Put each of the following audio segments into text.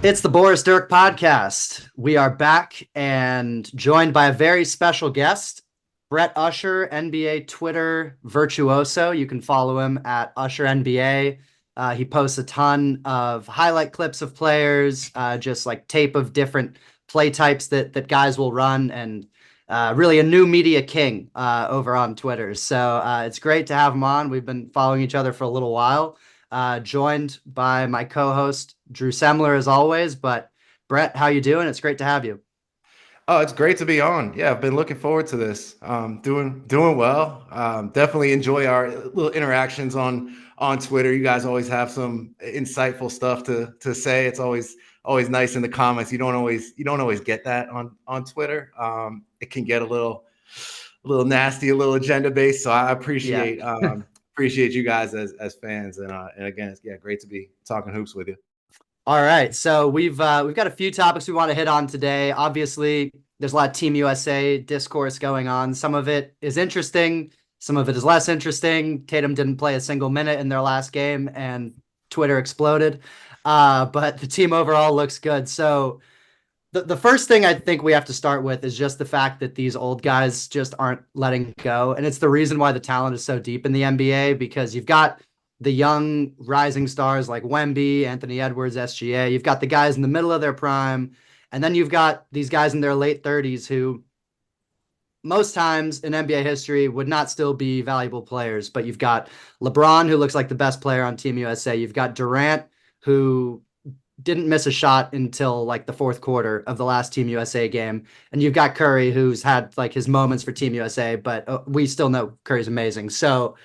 It's the Boris Dirk podcast. We are back and joined by a very special guest, Brett Usher, NBA Twitter virtuoso. You can follow him at Usher NBA. He posts a ton of highlight clips of players, just like tape of different play types that guys will run, and really a new media king over on Twitter. So it's great to have him on. We've been following each other for a little while, joined by my co-host Drew Semler as always. But Brett, how you doing? It's great to have you. Oh, it's great to be on. Yeah, I've been looking forward to this. Doing well. Definitely enjoy our little interactions on Twitter. You guys always have some insightful stuff to say. It's always nice in the comments. You don't always get that on Twitter. It can get a little nasty, a little agenda based. So I Yeah. appreciate you guys as fans. And again, it's great to be talking hoops with you. All right, so we've got a few topics we want to hit on today. Obviously, there's a lot of Team USA discourse going on. Some of it is interesting, some of it is less interesting. Tatum didn't play a single minute in their last game, and Twitter exploded. But the team overall looks good. So the first thing I think we have to start with is just the fact that these old guys just aren't letting go. And it's the reason why the talent is so deep in the NBA, because you've got the young rising stars like Wemby, Anthony Edwards, SGA. You've got the guys in the middle of their prime. And then you've got these guys in their late 30s who most times in NBA history would not still be valuable players. But you've got LeBron, who looks like the best player on Team USA. You've got Durant, who didn't miss a shot until like the fourth quarter of the last Team USA game. And you've got Curry, who's had like his moments for Team USA, but we still know Curry's amazing. So,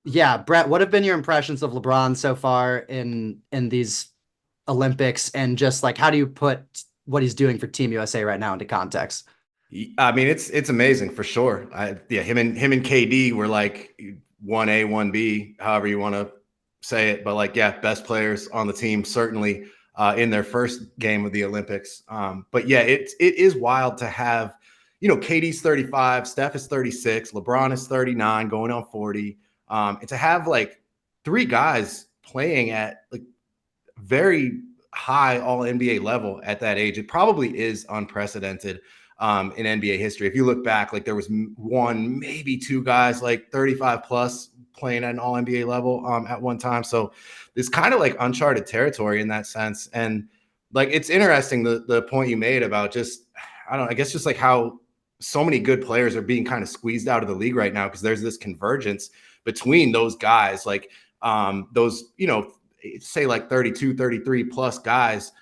yeah, Brett, what have been your impressions of LeBron so far in these Olympics, and just like how do you put what he's doing for Team USA right now into context? I mean, it's amazing for sure. Yeah, him and KD were like 1A, 1B, however you want to say it. But like, yeah, best players on the team, certainly in their first game of the Olympics. But yeah, it is wild to have, KD's 35, Steph is 36, LeBron is 39, going on 40. And to have like three guys playing at like very high all NBA level at that age, it probably is unprecedented in NBA history. If you look back, like there was one, maybe two guys like 35 plus playing at an all NBA level at one time. So it's kind of like uncharted territory in that sense. And like, it's interesting, the point you made about just, I don't know, I guess just like how so many good players are being kind of squeezed out of the league right now, because there's this convergence between those guys, like those, say like 32, 33 plus guys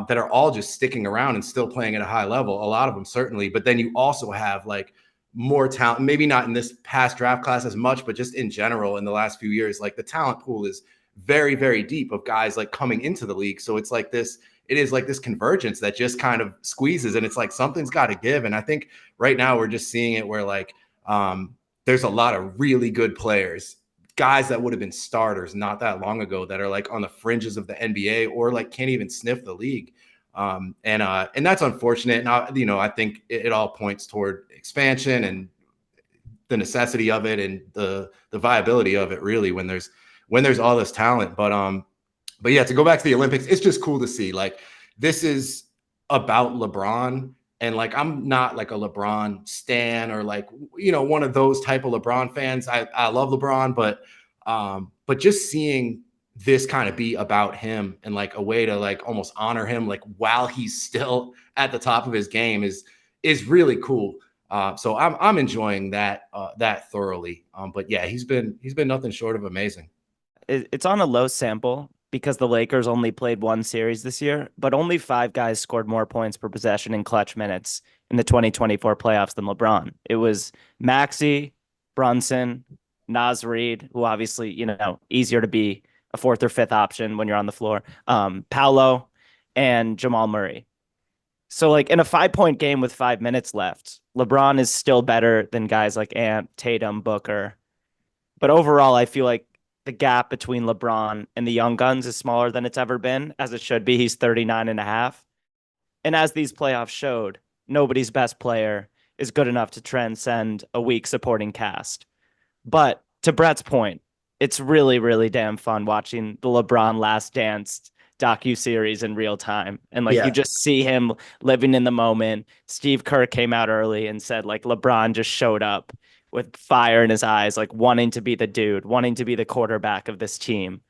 that are all just sticking around and still playing at a high level. A lot of them certainly, but then you also have like more talent, maybe not in this past draft class as much, but just in general in the last few years, like the talent pool is very, very deep of guys like coming into the league. So it's like this, it is like this convergence that just kind of squeezes, and it's like something's got to give. And I think right now we're just seeing it where like there's a lot of really good players, guys that would have been starters not that long ago, that are like on the fringes of the NBA or like can't even sniff the league. And that's unfortunate. And I think it all points toward expansion and the necessity of it, and the viability of it, really, when there's all this talent. But yeah, to go back to the Olympics, it's just cool to see, like, this is about LeBron. And like, I'm not like a LeBron stan or like, one of those type of LeBron fans. I love LeBron, but just seeing this kind of be about him and like a way to like almost honor him, like while he's still at the top of his game, is really cool. So I'm enjoying that thoroughly. But yeah, he's been nothing short of amazing. It's on a low sample because the Lakers only played one series this year, but only five guys scored more points per possession in clutch minutes in the 2024 playoffs than LeBron. It was Maxey, Brunson, Naz Reid, who obviously, easier to be a fourth or fifth option when you're on the floor, Paolo, and Jamal Murray. So, like, in a 5-point game with 5 minutes left, LeBron is still better than guys like Ant, Tatum, Booker. But overall, I feel like the gap between LeBron and the young guns is smaller than it's ever been, as it should be. He's 39 and a half. And as these playoffs showed, nobody's best player is good enough to transcend a weak supporting cast. But to Brett's point, it's really, really damn fun watching the LeBron Last Dance docuseries in real time. And like you Yeah. just see him living in the moment. Steve Kerr came out early and said like LeBron just showed up with fire in his eyes, like wanting to be the dude, wanting to be the quarterback of this team.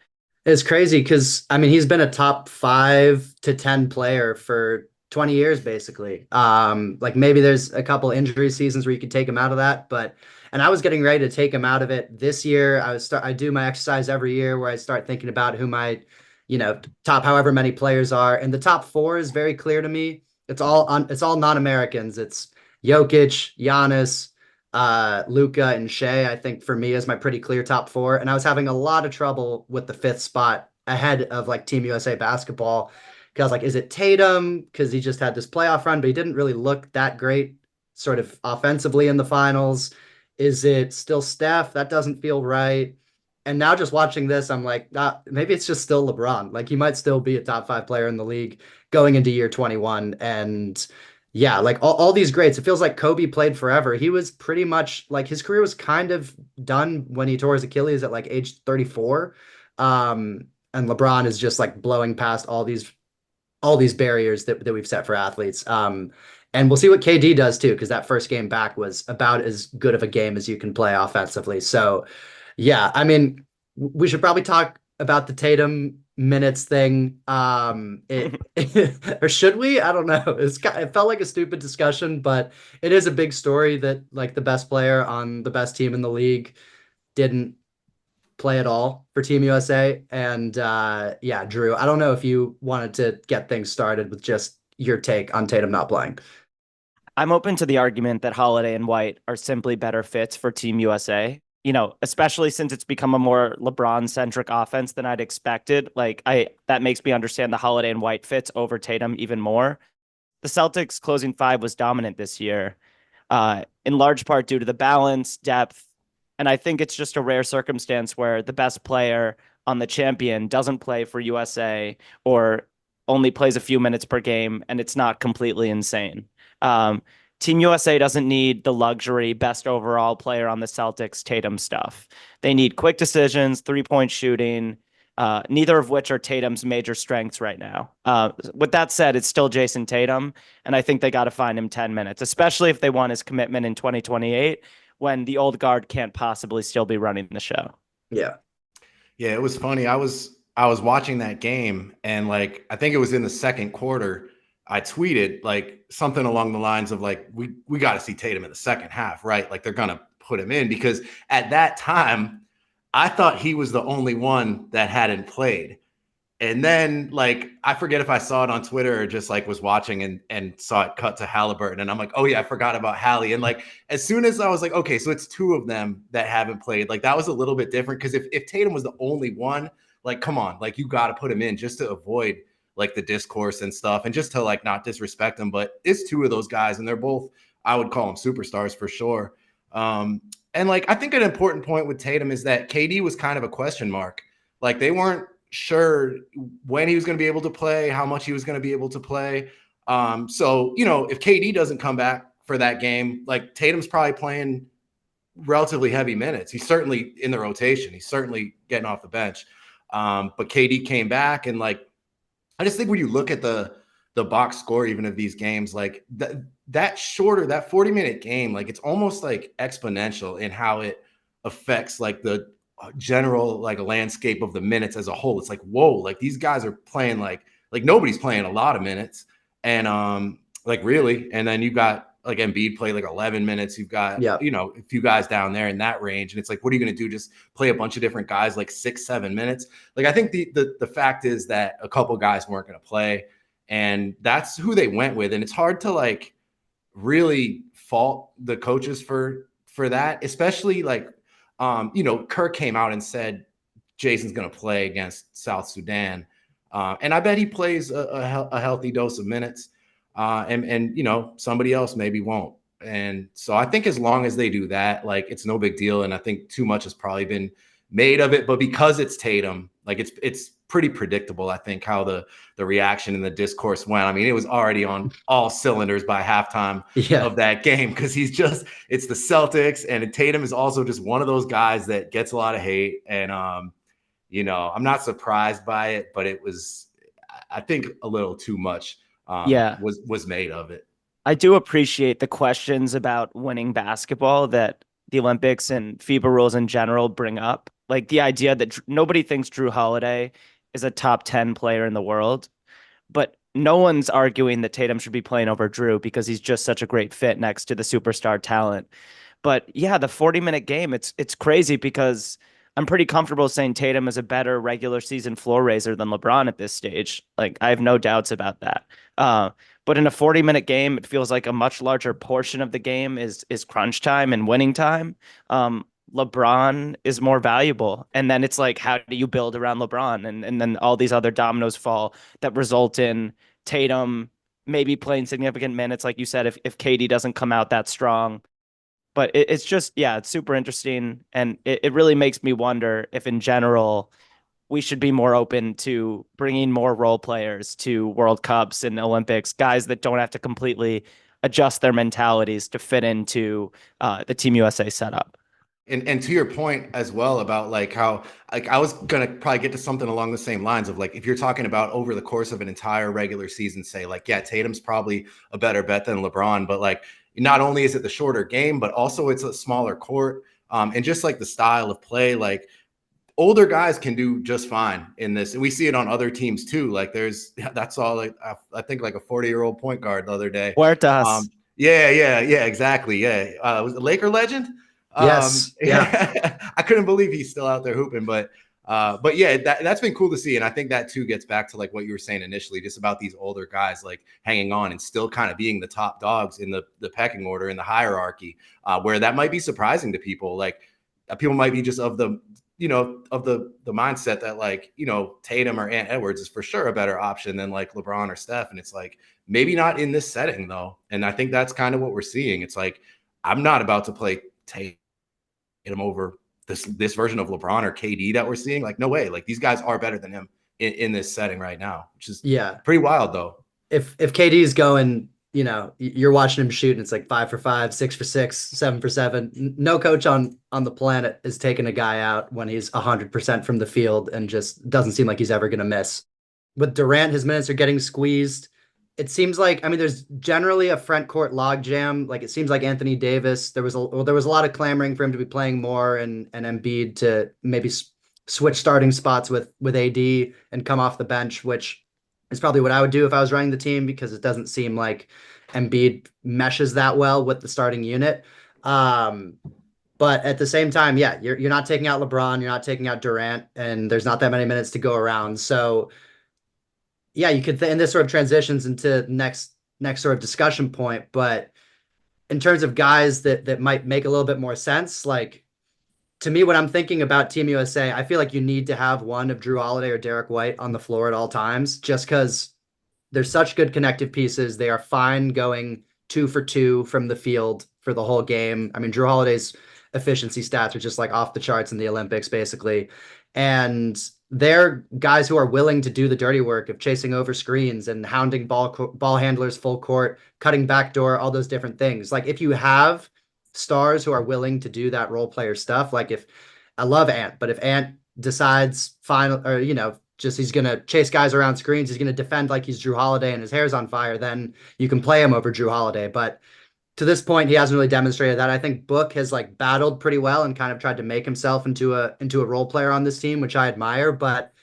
It's crazy because I mean he's been a top 5 to 10 player for 20 years basically. Like maybe there's a couple injury seasons where you could take him out of that, but and I was getting ready to take him out of it this year. I do my exercise every year where I start thinking about who my, top however many players are, and the top four is very clear to me. It's all non-Americans. It's Jokic, Giannis, Luca and Shea, I think for me is my pretty clear top four. And I was having a lot of trouble with the fifth spot ahead of like Team USA basketball. Because like, is it Tatum? Because he just had this playoff run, but he didn't really look that great sort of offensively in the finals. Is it still Steph? That doesn't feel right. And now just watching this, I'm like, maybe it's just still LeBron. Like he might still be a top 5 player in the league going into year 21. And yeah, like all these greats, it feels like Kobe played forever. He was pretty much like his career was kind of done when he tore his Achilles at like age 34. And LeBron is just like blowing past all these barriers that we've set for athletes. And we'll see what KD does too, because that first game back was about as good of a game as you can play offensively. So yeah, I mean, we should probably talk about the Tatum minutes thing. Or should we? I don't know. It felt like a stupid discussion, but it is a big story that like the best player on the best team in the league didn't play at all for Team USA. And yeah, Drew, I don't know if you wanted to get things started with just your take on Tatum not playing. I'm open to the argument that Holiday and White are simply better fits for Team USA. Especially since it's become a more LeBron-centric offense than I'd expected. That makes me understand the Holiday and White fits over Tatum even more. The Celtics closing five was dominant this year, in large part due to the balance, depth, and I think it's just a rare circumstance where the best player on the champion doesn't play for USA or only plays a few minutes per game, and it's not completely insane. Um, Team USA doesn't need the luxury best overall player on the Celtics Tatum stuff. They need quick decisions, 3-point shooting, neither of which are Tatum's major strengths right now. With that said, it's still Jayson Tatum, and I think they got to find him 10 minutes, especially if they want his commitment in 2028 when the old guard can't possibly still be running the show. Yeah. Yeah, it was funny. I was watching that game, and like I think it was in the second quarter. I tweeted like something along the lines of like we got to see Tatum in the second half, right? Like they're gonna put him in because at that time I thought he was the only one that hadn't played. And then like I forget if I saw it on Twitter or just like was watching and saw it cut to Halliburton, and I'm like, oh yeah, I forgot about Hallie. And like as soon as I was like, okay, so it's two of them that haven't played, like that was a little bit different because if Tatum was the only one, like come on, like you got to put him in just to avoid like the discourse and stuff and just to like not disrespect them. But it's two of those guys, and they're both, I would call them superstars for sure. And like I think an important point with Tatum is that KD was kind of a question mark. Like they weren't sure when he was going to be able to play, how much he was going to be able to play. So, if KD doesn't come back for that game, like Tatum's probably playing relatively heavy minutes. He's certainly in the rotation. He's certainly getting off the bench. But KD came back, and like, I just think when you look at the box score, even of these games, like that 40-minute game, like it's almost like exponential in how it affects like the general like landscape of the minutes as a whole. It's like, whoa, like these guys are playing like nobody's playing a lot of minutes, and like really, and then you've got like Embiid play like 11 minutes. You've got Yeah. a few guys down there in that range, and it's like, what are you going to do? Just play a bunch of different guys like 6-7 minutes? Like I think the fact is that a couple guys weren't going to play, and that's who they went with, and it's hard to like really fault the coaches for that, especially like Kerr came out and said Jason's going to play against South Sudan, and I bet he plays a healthy dose of minutes, and somebody else maybe won't. And so I think as long as they do that, like it's no big deal. And I think too much has probably been made of it, but because it's Tatum, like it's pretty predictable, I think, how the reaction and the discourse went. I mean, it was already on all cylinders by halftime Yeah. of that game because it's the Celtics, and Tatum is also just one of those guys that gets a lot of hate. And I'm not surprised by it, but I think a little too much Yeah. was made of it. I do appreciate the questions about winning basketball that the Olympics and FIBA rules in general bring up. Like the idea that nobody thinks Drew Holiday is a top 10 player in the world, but no one's arguing that Tatum should be playing over Drew because he's just such a great fit next to the superstar talent. But yeah, the 40-minute game, it's crazy because I'm pretty comfortable saying Tatum is a better regular season floor raiser than LeBron at this stage. Like I have no doubts about that. Uh, but in a 40-minute game, it feels like a much larger portion of the game is crunch time and winning time. LeBron is more valuable. And then it's like, how do you build around LeBron? And then all these other dominoes fall that result in Tatum maybe playing significant minutes, like you said, if KD doesn't come out that strong. But it's just, yeah, it's super interesting. And it really makes me wonder if in general we should be more open to bringing more role players to World Cups and Olympics, guys that don't have to completely adjust their mentalities to fit into the Team USA setup. And to your point as well about like how like I was gonna probably get to something along the same lines of like if you're talking about over the course of an entire regular season, say like yeah, Tatum's probably a better bet than LeBron, but like not only is it the shorter game, but also it's a smaller court, and just like the style of play, like older guys can do just fine in this, and we see it on other teams too. Like that's all like I think like a 40-year-old point guard the other day. Huertas. Yeah, exactly. Yeah, was it Laker legend? Yes. Yeah. I couldn't believe he's still out there hooping, but yeah, that's been cool to see. And I think that too gets back to like what you were saying initially, just about these older guys like hanging on and still kind of being the top dogs in the pecking order in the hierarchy, where that might be surprising to people. Like people might be just of the mindset that like, Tatum or Ant Edwards is for sure a better option than like LeBron or Steph. And it's like, maybe not in this setting though. And I think that's kind of what we're seeing. It's like, I'm not about to play Tatum over this version of LeBron or KD that we're seeing. Like, no way. Like these guys are better than him in this setting right now, which is pretty wild though. If KD is going, you're watching him shoot and it's like 5 for 5, 6 for 6, 7 for 7. No coach on the planet is taking a guy out when he's 100% from the field and just doesn't seem like he's ever going to miss. With Durant, his minutes are getting squeezed. It seems like, I mean, there's generally a front court logjam. Like it seems like Anthony Davis, there was a lot of clamoring for him to be playing more and Embiid to maybe switch starting spots with AD and come off the bench, which is probably what I would do if I was running the team because it doesn't seem like Embiid meshes that well with the starting unit. But at the same time, yeah, you're not taking out LeBron, you're not taking out Durant, and there's not that many minutes to go around. So yeah, you could, and this sort of transitions into next sort of discussion point. But in terms of guys that might make a little bit more sense, like to me, when I'm thinking about Team USA, I feel like you need to have one of Drew Holiday or Derek White on the floor at all times, just because they're such good connective pieces. They are fine going 2 for 2 from the field for the whole game. I mean, Drew Holiday's efficiency stats are just like off the charts in the Olympics, basically. And they're guys who are willing to do the dirty work of chasing over screens and hounding ball handlers full court, cutting backdoor, all those different things. Like if you have stars who are willing to do that role player stuff, like if I love Ant, but if Ant decides just he's going to chase guys around screens, he's going to defend like he's Drew Holiday and his hair's on fire, then you can play him over Drew Holiday. But to this point, he hasn't really demonstrated that. I think Book has like battled pretty well and kind of tried to make himself into a role player on this team, which I admire. But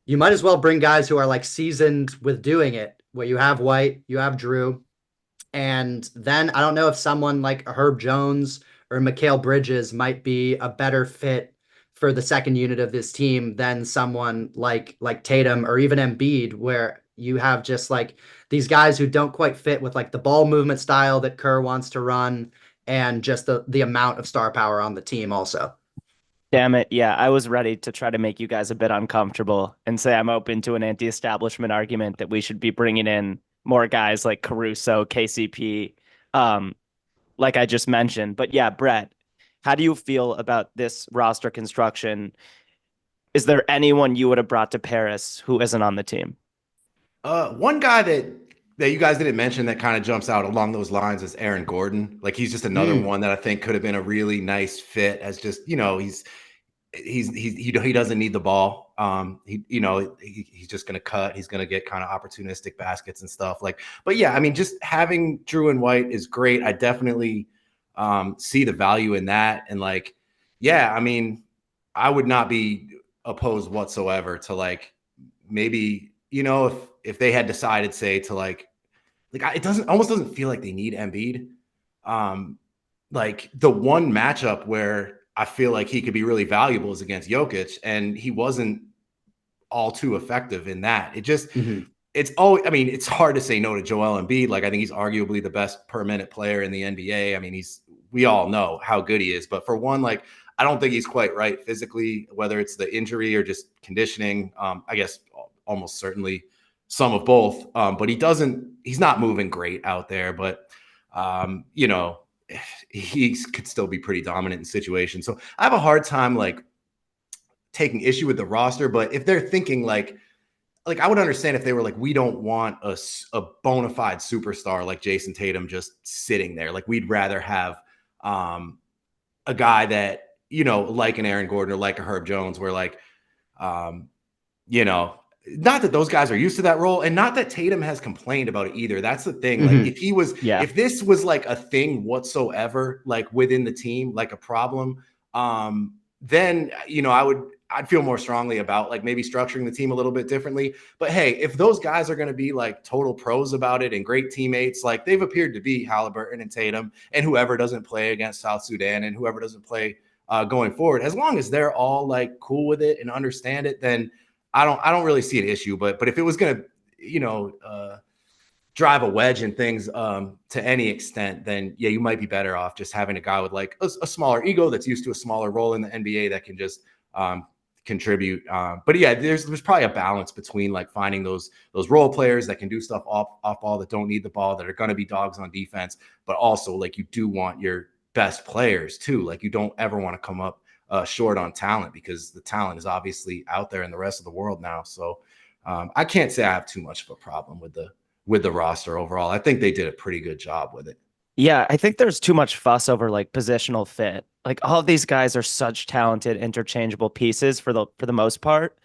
you might as well bring guys who are like seasoned with doing it, where you have White, you have Drew, and then I don't know if someone like Herb Jones or Mikal Bridges might be a better fit for the second unit of this team than someone like Tatum or even Embiid, where you have just like these guys who don't quite fit with like the ball movement style that Kerr wants to run and just the amount of star power on the team also. Damn it. Yeah, I was ready to try to make you guys a bit uncomfortable and say I'm open to an anti-establishment argument that we should be bringing in more guys like Caruso, KCP, like I just mentioned. But yeah, Brett, how do you feel about this roster construction? Is there anyone you would have brought to Paris who isn't on the team? One guy that you guys didn't mention that kind of jumps out along those lines is Aaron Gordon. Like he's just another one that I think could have been a really nice fit as just, he doesn't need the ball. He's just going to cut. He's going to get kind of opportunistic baskets and stuff. But yeah, I mean, just having Drew and White is great. I definitely see the value in that. And yeah, I mean, I would not be opposed whatsoever to maybe, if they had decided, say, to it almost doesn't feel like they need Embiid. The one matchup where I feel like he could be really valuable is against Jokic, and he wasn't all too effective in that. It's hard to say no to Joel Embiid. I think he's arguably the best per minute player in the NBA. I mean, we all know how good he is, but for one, I don't think he's quite right physically, whether it's the injury or just conditioning. I guess almost certainly some of both. But he's not moving great out there, but he could still be pretty dominant in situations. So I have a hard time taking issue with the roster, but if they're thinking I would understand if they were we don't want a bona fide superstar like Jayson Tatum just sitting there. We'd rather have a guy that, like an Aaron Gordon or like a Herb Jones, where not that those guys are used to that role, and not that Tatum has complained about it either. That's the thing. If this was a thing whatsoever, within the team, a problem, then, I'd feel more strongly about maybe structuring the team a little bit differently. But hey, if those guys are going to be total pros about it and great teammates, they've appeared to be, Halliburton and Tatum and whoever doesn't play against South Sudan and whoever doesn't play going forward, as long as they're all cool with it and understand it, then I don't really see an issue. But if it was going to, drive a wedge in things to any extent, then yeah, you might be better off just having a guy with a smaller ego that's used to a smaller role in the NBA that can just contribute. But yeah, there's probably a balance between finding those role players that can do stuff off ball, that don't need the ball, that are going to be dogs on defense, but also you do want your best players too. You don't ever want to come up short on talent, because the talent is obviously out there in the rest of the world now. So I can't say I have too much of a problem with the roster overall. I think they did a pretty good job with it. Yeah, I think there's too much fuss over positional fit. All of these guys are such talented, interchangeable pieces for the most part.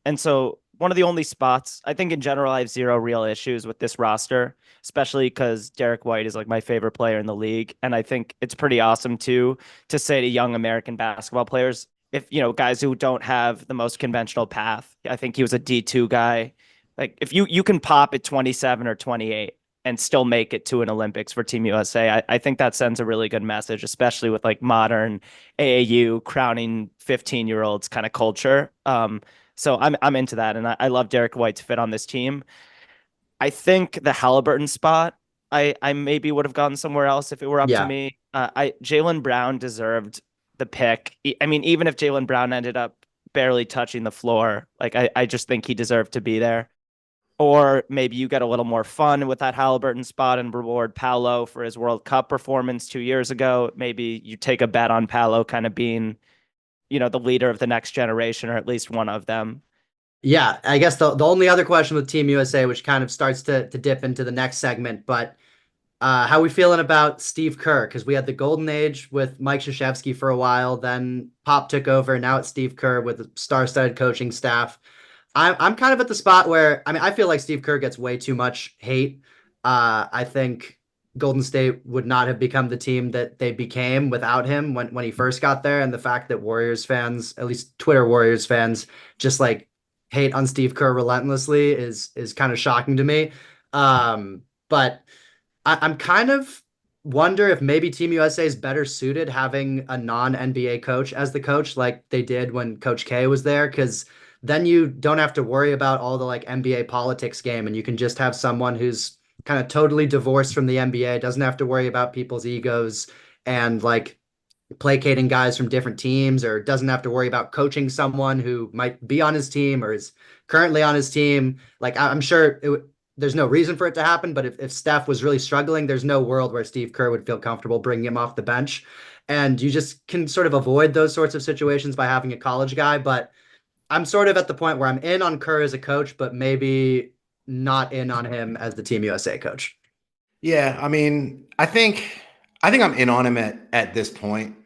And so one of the only spots, I think in general, I have zero real issues with this roster, especially because Derek White is my favorite player in the league. And I think it's pretty awesome to say to young American basketball players, if, guys who don't have the most conventional path. I think he was a D2 guy. If you can pop at 27 or 28 and still make it to an Olympics for Team USA, I think that sends a really good message, especially with modern AAU crowning 15-year-olds kind of culture. So I'm into that, and I love Derek White's fit on this team. I think the Halliburton spot, I maybe would have gone somewhere else if it were up to me. Jaylen Brown deserved the pick. I mean, even if Jaylen Brown ended up barely touching the floor, I just think he deserved to be there. Or maybe you get a little more fun with that Halliburton spot and reward Paolo for his World Cup performance 2 years ago. Maybe you take a bet on Paolo kind of being, the leader of the next generation, or at least one of them. Yeah, I guess the only other question with Team USA, which kind of starts to dip into the next segment, but how are we feeling about Steve Kerr? Because we had the golden age with Mike Krzyzewski for a while, then Pop took over, and now it's Steve Kerr with a star-studded coaching staff. I'm kind of at the spot where, I feel like Steve Kerr gets way too much hate. I think Golden State would not have become the team that they became without him when he first got there. And the fact that Warriors fans, at least Twitter Warriors fans, just hate on Steve Kerr relentlessly is kind of shocking to me. But I'm kind of wonder if maybe Team USA is better suited having a non-NBA coach as the coach, like they did when Coach K was there, because then you don't have to worry about all the NBA politics game, and you can just have someone who's kind of totally divorced from the NBA, doesn't have to worry about people's egos and placating guys from different teams, or doesn't have to worry about coaching someone who might be on his team or is currently on his team. I'm sure there's no reason for it to happen, but if Steph was really struggling, there's no world where Steve Kerr would feel comfortable bringing him off the bench. And you just can sort of avoid those sorts of situations by having a college guy. But I'm sort of at the point where I'm in on Kerr as a coach, but maybe not in on him as the Team USA coach. Yeah, I think I'm in on him at this point,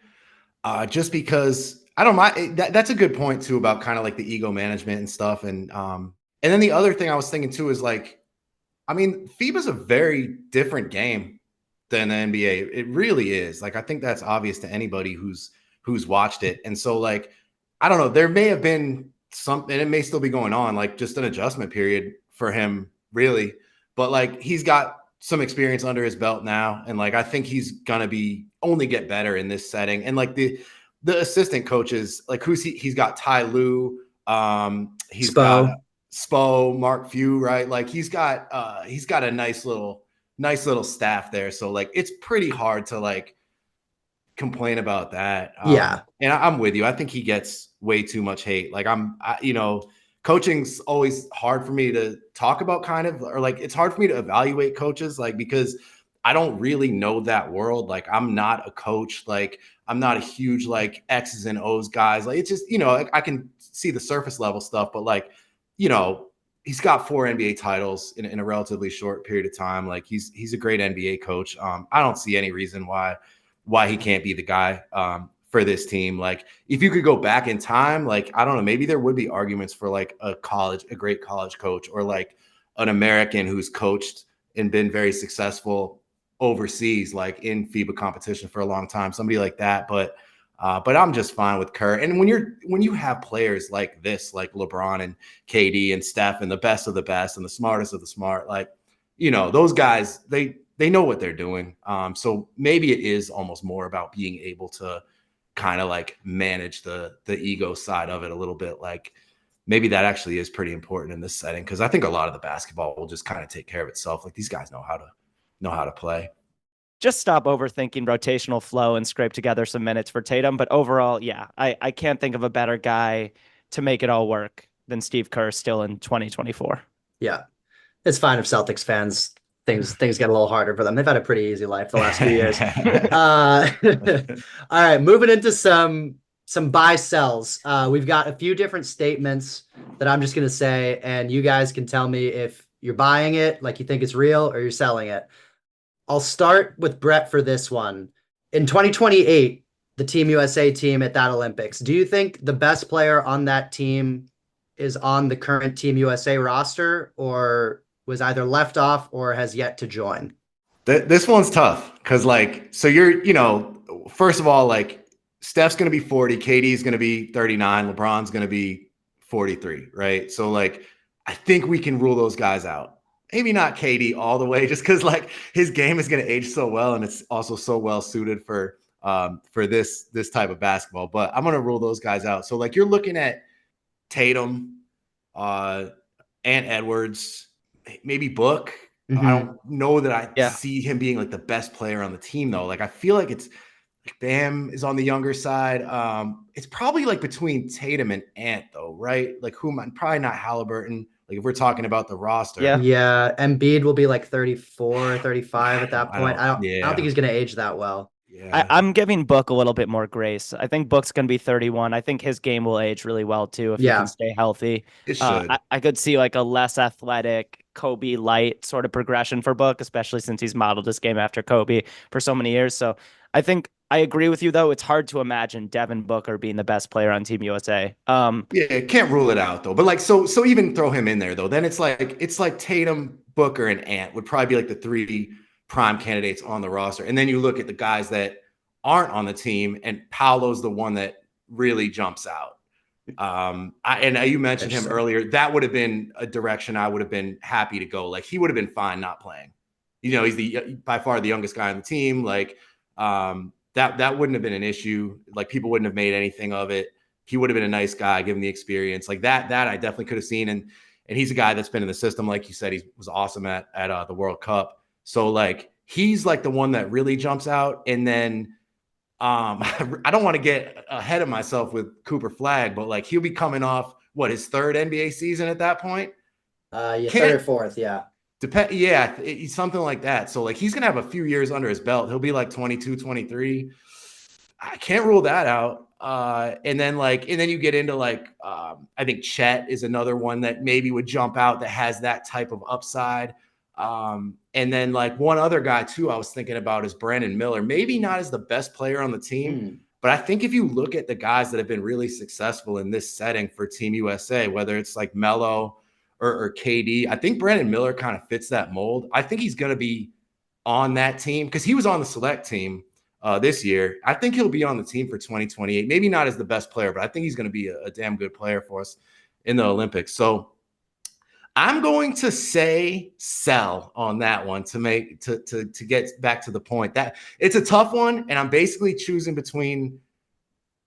just because I don't mind. That's a good point too about kind of like the ego management and stuff. And then the other thing I was thinking too is like, I mean, FIBA's a very different game than the NBA. It really is. Like, I think that's obvious to anybody who's watched it. And so, like, I don't know, there may have been something, and it may still be going on, like just an adjustment period for him, really. But like, he's got some experience under his belt now, and like, I think he's gonna be only get better in this setting. And like the assistant coaches, like he's got Ty Lue, he's got Spo. Spo, Mark Few, right? Like he's got a nice little staff there. So like it's pretty hard to like complain about that. Yeah. And I'm with you. I think he gets way too much hate. Like coaching's always hard for me to talk about, kind of, or like it's hard for me to evaluate coaches, like, because I don't really know that world. Like, I'm not a coach. Like, I'm not a huge like X's and O's guys. Like, it's just, I can see the surface level stuff, but like, he's got 4 NBA titles in a relatively short period of time. Like, he's a great NBA coach. I don't see any reason why he can't be the guy for this team. Like, if you could go back in time, like, I don't know, maybe there would be arguments for like a great college coach, or like an American who's coached and been very successful overseas, like in FIBA competition for a long time, somebody like that. But I'm just fine with Kerr. And when you have players like this, like LeBron and KD and Steph, and the best of the best and the smartest of the smart, like, those guys, they know what they're doing. So maybe it is almost more about being able to kind of like manage the ego side of it a little bit. Like, maybe that actually is pretty important in this setting, because I think a lot of the basketball will just kind of take care of itself. Like, these guys know how to play. Just stop overthinking rotational flow and scrape together some minutes for Tatum. But overall, yeah, I can't think of a better guy to make it all work than Steve Kerr still in 2024. Yeah. It's fine if Celtics fans things get a little harder for them. They've had a pretty easy life the last few years. All right, moving into some buy sells. We've got a few different statements that I'm just gonna say, and you guys can tell me if you're buying it, like you think it's real, or you're selling it. I'll start with Brett for this one. In 2028, the Team USA team at that Olympics, do you think the best player on that team is on the current Team USA roster, or was either left off or has yet to join? This one's tough because, like, so first of all, like, Steph's going to be 40, KD's going to be 39, LeBron's going to be 43, right? So, like, I think we can rule those guys out. Maybe not KD all the way, just because like his game is going to age so well, and it's also so well suited for this type of basketball. But I'm going to rule those guys out. So like, you're looking at Tatum, Ant Edwards, maybe Book. Mm-hmm. I don't know that I see him being like the best player on the team, though. Like, I feel like it's like Bam is on the younger side. It's probably like between Tatum and Ant, though, right? Like, probably not Halliburton. Like, if we're talking about the roster. Yeah. Embiid will be like 34, 35 at that point. I don't think he's going to age that well. Yeah. I'm giving Book a little bit more grace. I think Book's going to be 31. I think his game will age really well too if he can stay healthy. It should. I could see like a less athletic Kobe light sort of progression for Book, especially since he's modeled his game after Kobe for so many years. So I think I agree with you, though. It's hard to imagine Devin Booker being the best player on Team USA. Yeah, can't rule it out, though. But like, so even throw him in there, though. Then it's like Tatum, Booker, and Ant would probably be like the 3 prime candidates on the roster. And then you look at the guys that aren't on the team, and Paolo's the one that really jumps out. You mentioned him earlier. That would have been a direction I would have been happy to go. Like, he would have been fine not playing. He's by far the youngest guy on the team. Like, that wouldn't have been an issue. Like, people wouldn't have made anything of it. He would have been a nice guy, given the experience. Like, that I definitely could have seen. And he's a guy that's been in the system. Like you said, he was awesome at the World Cup. So like, he's like the one that really jumps out. And then I don't want to get ahead of myself with Cooper Flag, but like, he'll be coming off his 3rd NBA season at that point. 3rd or 4th, yeah. Something like that. So like, he's gonna have a few years under his belt. He'll be like 22, 23. I can't rule that out. And then you get into like, I think Chet is another one that maybe would jump out that has that type of upside. And then like one other guy too I was thinking about is Brandon Miller. Maybe not as the best player on the team, But I think if you look at the guys that have been really successful in this setting for Team USA, whether it's like Melo or KD, I think Brandon Miller kind of fits that mold. I think he's going to be on that team because he was on the select team this year. I think he'll be on the team for 2028. Maybe not as the best player, but I think he's going to be a damn good player for us in the Olympics. So I'm going to say sell on that one to get back to the point. That it's a tough one, and I'm basically choosing between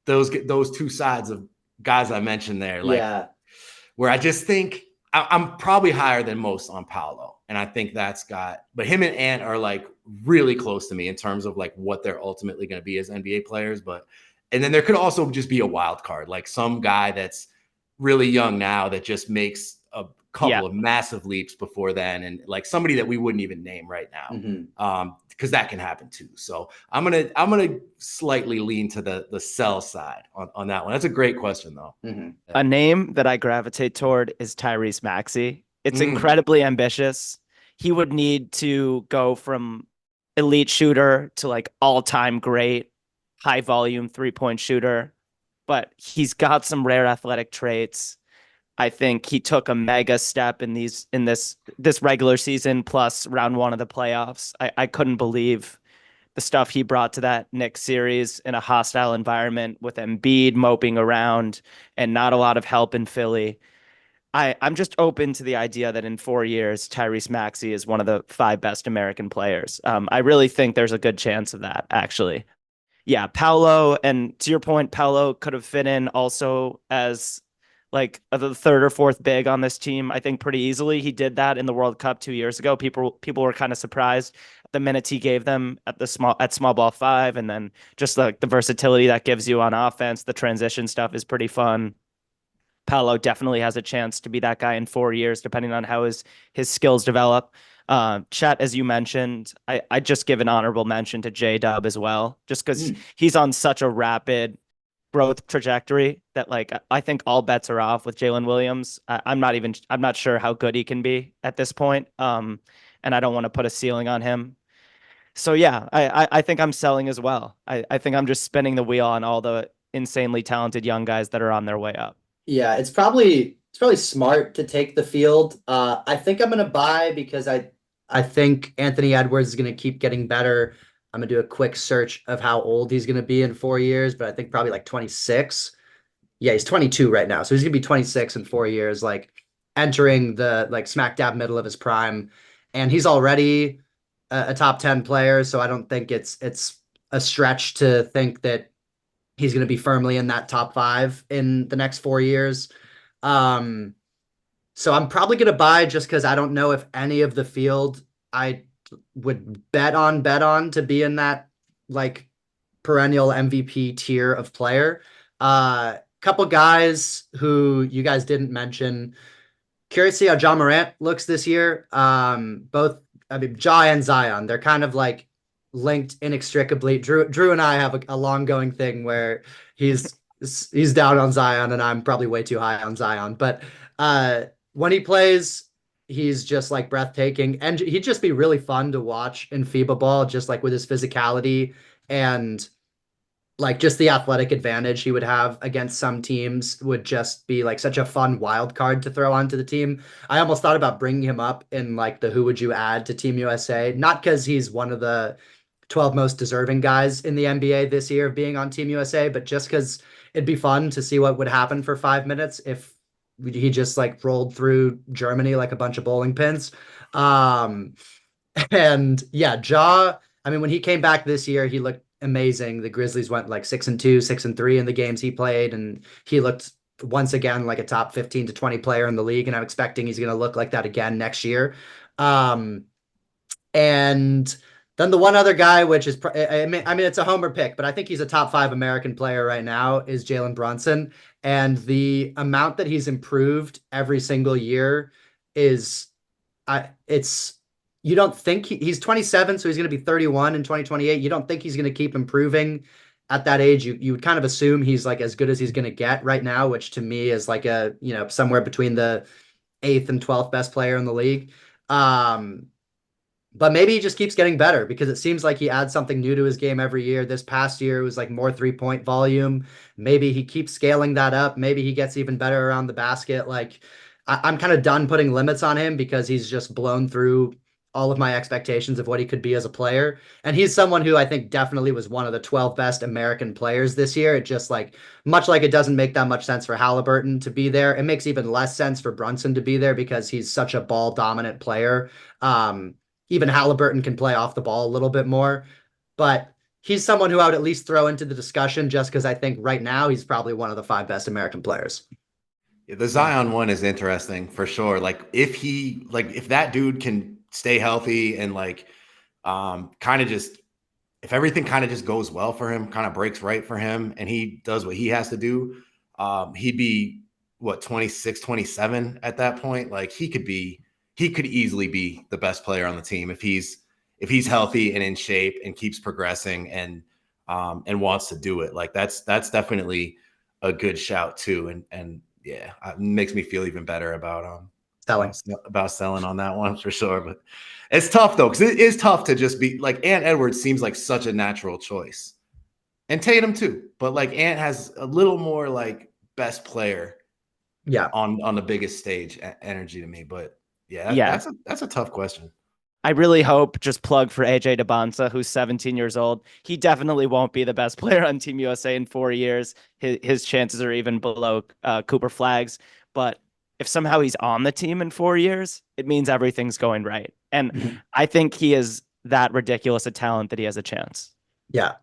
those two sides of guys I mentioned there. Like, Yeah. where I just think I'm probably higher than most on Paolo. And I think but him and Ant are like really close to me in terms of like what they're ultimately going to be as NBA players. And then there could also just be a wild card, like some guy that's really young now that just makes a couple of massive leaps before then. And like somebody that we wouldn't even name right now. Because that can happen too. So I'm gonna slightly lean to the sell side on that one. That's a great question though. A name that I gravitate toward is Tyrese Maxey. It's incredibly ambitious. He would need to go from elite shooter to like all-time great high volume 3-point shooter, but he's got some rare athletic traits. I think he took a mega step in this regular season plus round one of the playoffs. I couldn't believe the stuff he brought to that Knicks series in a hostile environment with Embiid moping around and not a lot of help in Philly. I'm just open to the idea that in 4 years, Tyrese Maxey is one of the 5 best American players. I really think there's a good chance of that, actually. Yeah, Paolo, and to your point, Paolo could have fit in also as like the third or fourth big on this team, I think pretty easily. He did that in the World Cup 2 years ago. People were kind of surprised at the minutes he gave them at small ball 5, and then just like the versatility that gives you on offense. The transition stuff is pretty fun. Paolo definitely has a chance to be that guy in 4 years, depending on how his skills develop. Chet, as you mentioned, I just give an honorable mention to J-Dub as well, just because he's on such a rapid growth trajectory that like I think all bets are off with Jalen Williams. I'm not sure how good he can be at this point. And I don't want to put a ceiling on him. So yeah, I think I'm selling as well. I think I'm just spinning the wheel on all the insanely talented young guys that are on their way up. Yeah, it's probably smart to take the field. I think I'm gonna buy because I think Anthony Edwards is gonna keep getting better. I'm gonna do a quick search of how old he's gonna be in 4 years, but I think probably like 26. Yeah, he's 22 right now, so he's gonna be 26 in 4 years, like entering the like smack dab middle of his prime, and he's already a top 10 player. So I don't think it's a stretch to think that he's going to be firmly in that top 5 in the next 4 years. So I'm probably going to buy just because I don't know if any of the field I would bet on to be in that like perennial MVP tier of player. Couple guys who you guys didn't mention. Curious to see how John Morant looks this year. Both, I mean, Ja and Zion, they're kind of like linked inextricably. Drew and I have a long going thing where he's down on Zion and I'm probably way too high on Zion. But when he plays, he's just like breathtaking, and he'd just be really fun to watch in FIBA ball, just like with his physicality and like just the athletic advantage he would have against some teams would just be like such a fun wild card to throw onto the team. I almost thought about bringing him up in like the who would you add to Team USA, not because he's one of the 12 most deserving guys in the NBA this year of being on Team USA, but just because it'd be fun to see what would happen for 5 minutes if he just like rolled through Germany like a bunch of bowling pins. And yeah, I mean, when he came back this year, he looked amazing. The Grizzlies went like 6-2, 6-3 in the games he played, and he looked once again like a top 15 to 20 player in the league. And I'm expecting he's going to look like that again next year. And then the one other guy, which is, I mean, it's a homer pick, but I think he's a top 5 American player right now, is Jalen Brunson. And the amount that he's improved every single year is, it's, you don't think he's 27, so he's going to be 31 in 2028. You don't think he's going to keep improving at that age. You would kind of assume he's like as good as he's going to get right now, which to me is like a, somewhere between the 8th and 12th best player in the league. But maybe he just keeps getting better because it seems like he adds something new to his game every year. This past year it was like more 3-point volume. Maybe he keeps scaling that up. Maybe he gets even better around the basket. Like I'm kind of done putting limits on him because he's just blown through all of my expectations of what he could be as a player. And he's someone who I think definitely was one of the 12 best American players this year. It just like, much like it doesn't make that much sense for Halliburton to be there, it makes even less sense for Brunson to be there because he's such a ball dominant player. Even Halliburton can play off the ball a little bit more, but he's someone who I would at least throw into the discussion just because I think right now he's probably one of the 5 best American players. The Zion one is interesting for sure. Like if that dude can stay healthy and kind of just if everything kind of just goes well for him, kind of breaks right for him, and he does what he has to do, he'd be what 26, 27 at that point. Like he could easily be the best player on the team if he's healthy and in shape and keeps progressing and wants to do it. Like that's definitely a good shout too. And yeah, it makes me feel even better about Selling. about selling on that one for sure. But it's tough though, because it is tough to just be like Ant Edwards seems like such a natural choice. And Tatum too. But like Ant has a little more like best player on the biggest stage energy to me. But yeah, that's a tough question. I really hope, just plug for AJ DeBonsa, who's 17 years old. He definitely won't be the best player on Team USA in 4 years. His chances are even below Cooper Flagg's. But if somehow he's on the team in 4 years, it means everything's going right. And I think he is that ridiculous a talent that he has a chance. Yeah.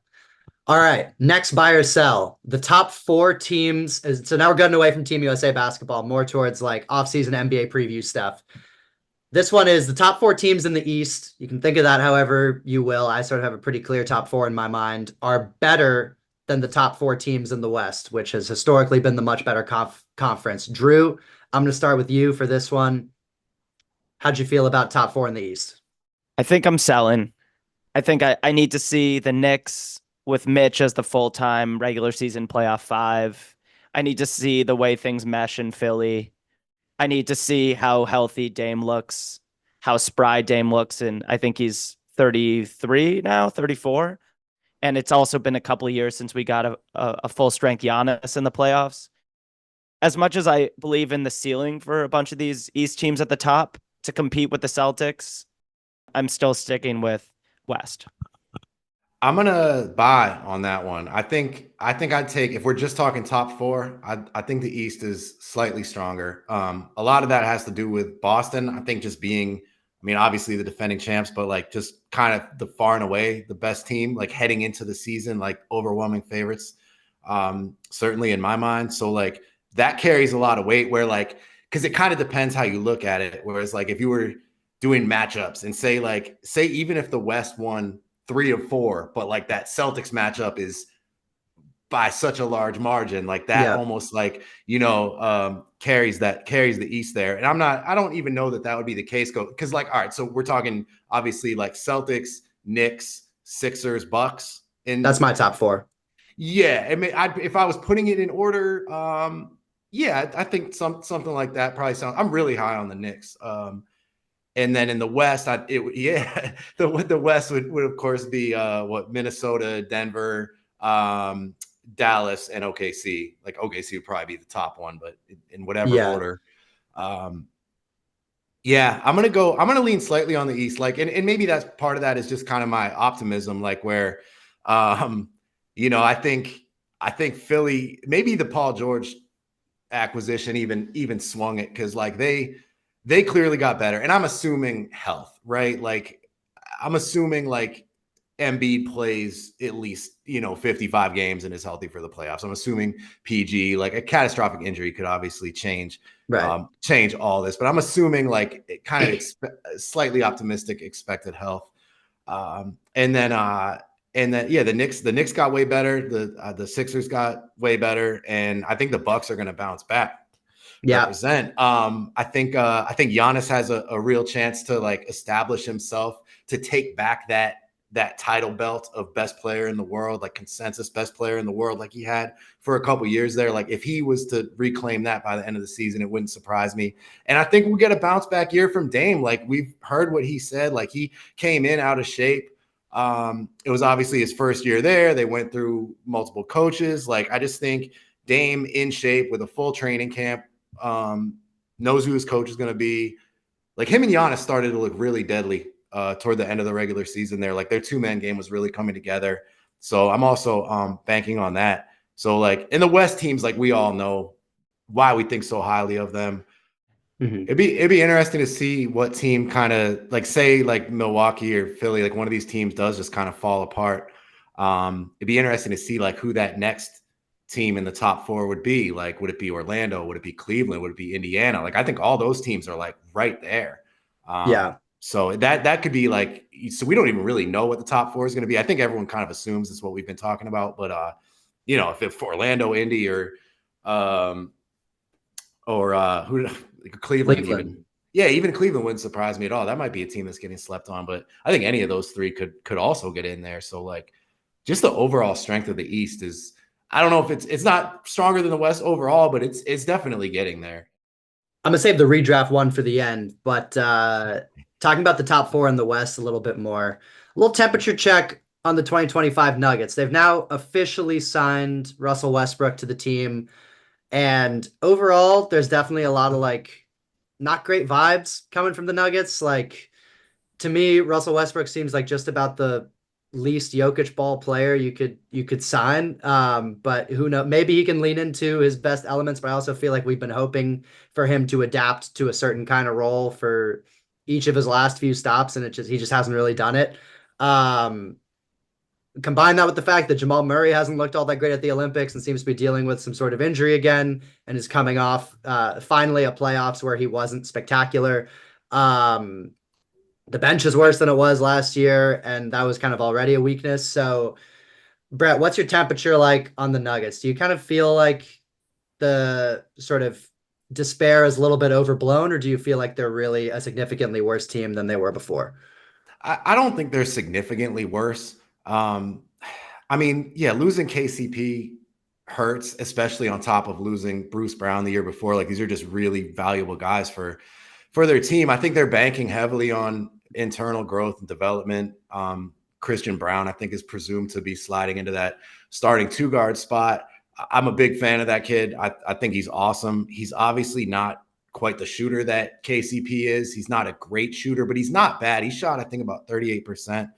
All right. Next, buy or sell. The top 4 teams. So now we're getting away from Team USA basketball, more towards like offseason NBA preview stuff. This one is the top 4 teams in the East. You can think of that however you will. I sort of have a pretty clear top 4 in my mind, are better than the top 4 teams in the West, which has historically been the much better conference. Drew, I'm going to start with you for this one. How'd you feel about top 4 in the East? I think I'm selling. I think I need to see the Knicks with Mitch as the full-time regular season playoff 5. I need to see the way things mesh in Philly. I need to see how healthy Dame looks, how spry Dame looks. And I think he's 33 now, 34. And it's also been a couple of years since we got a full strength Giannis in the playoffs. As much as I believe in the ceiling for a bunch of these East teams at the top to compete with the Celtics, I'm still sticking with West. I'm gonna buy on that one. I think I'd take, if we're just talking top 4, I think the East is slightly stronger. A lot of that has to do with Boston. I think just being, I mean, obviously the defending champs, but like just kind of the far and away the best team, like heading into the season, like overwhelming favorites. Certainly in my mind. So like that carries a lot of weight where like, because it kind of depends how you look at it. Whereas like if you were doing matchups and say even if the West won 3 of 4, but like that Celtics matchup is by such a large margin, like that almost like, carries the East there. And I don't even know that would be the case because like, all right, so we're talking obviously like Celtics, Knicks, Sixers, Bucks. And that's my top 4. Yeah. I mean, if I was putting it in order, I think something like that probably sounds, I'm really high on the Knicks. And then in the West, the West would of course be Minnesota, Denver, Dallas, and OKC. Like OKC would probably be the top one, but in whatever order. I'm gonna lean slightly on the East. Like, and maybe that's part of that is just kind of my optimism, like where I think Philly, maybe the Paul George acquisition even swung it because like they clearly got better. And I'm assuming health, right? Like I'm assuming like Embiid plays at least, 55 games and is healthy for the playoffs. I'm assuming PG, like a catastrophic injury could obviously change all this, but I'm assuming like it kind of slightly optimistic expected health. And then the Knicks got way better. The Sixers got way better. And I think the Bucks are going to bounce back. Represent. I think Giannis has a real chance to like establish himself, to take back that that title belt of best player in the world, like consensus best player in the world, like he had for a couple years there. Like if he was to reclaim that by the end of the season, it wouldn't surprise me. And I think we'll get a bounce back year from Dame. Like we've heard what he said, like he came in out of shape. It was obviously his first year there. They went through multiple coaches. Like I just think Dame in shape with a full training camp, knows who his coach is going to be. Like him and Giannis started to look really deadly toward the end of the regular season there. Like their two-man game was really coming together. So I'm also banking on that. So like in the West teams, like we all know why we think so highly of them. Mm-hmm. It'd be interesting to see what team kind of like say like Milwaukee or Philly, like one of these teams does just kind of fall apart. It'd be interesting to see like who that next team in the top four would be. Like, would it be Orlando? Would it be Cleveland? Would it be Indiana? Like, I think all those teams are like right there. Yeah. So that could be like, so we don't even really know what the top four is going to be. I think everyone kind of assumes it's what we've been talking about, but if it's Orlando, Indy, who Cleveland even. Yeah, even Cleveland wouldn't surprise me at all. That might be a team that's getting slept on, but I think any of those three could also get in there. So like just the overall strength of the East is, I don't know if it's not stronger than the West overall, but it's definitely getting there. I'm gonna save the redraft one for the end, but talking about the top four in the West a little bit more. A little temperature check on the 2025 Nuggets. They've now officially signed Russell Westbrook to the team. And overall, there's definitely a lot of like not great vibes coming from the Nuggets. Like to me, Russell Westbrook seems like just about the least Jokic ball player you could sign. But who knows? Maybe he can lean into his best elements. But I also feel like we've been hoping for him to adapt to a certain kind of role for each of his last few stops, and he just hasn't really done it. Combine that with the fact that Jamal Murray hasn't looked all that great at the Olympics and seems to be dealing with some sort of injury again and is coming off finally a playoffs where he wasn't spectacular. The bench is worse than it was last year, and that was kind of already a weakness. So, Brett, what's your temperature like on the Nuggets? Do you kind of feel like the sort of despair is a little bit overblown, or do you feel like they're really a significantly worse team than they were before? I don't think they're significantly worse. I mean, yeah, losing KCP hurts, especially on top of losing Bruce Brown the year before. Like these are just really valuable guys for their team. I think they're banking heavily on internal growth and development. Christian Brown, I think, is presumed to be sliding into that starting two guard spot. I'm a big fan of that kid. I think he's awesome. He's obviously not quite the shooter that KCP is. He's not a great shooter, but he's not bad. He shot, I think, about 38%,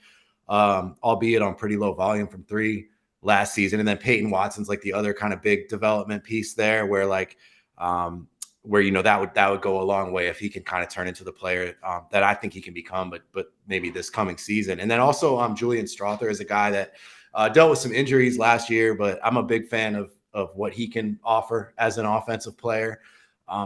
albeit on pretty low volume from three last season. And then Peyton Watson's like the other kind of big development piece there where like, that would go a long way if he can kind of turn into the player that I think he can become, but maybe this coming season. And then also Julian Strawther is a guy that dealt with some injuries last year, but I'm a big fan of what he can offer as an offensive player.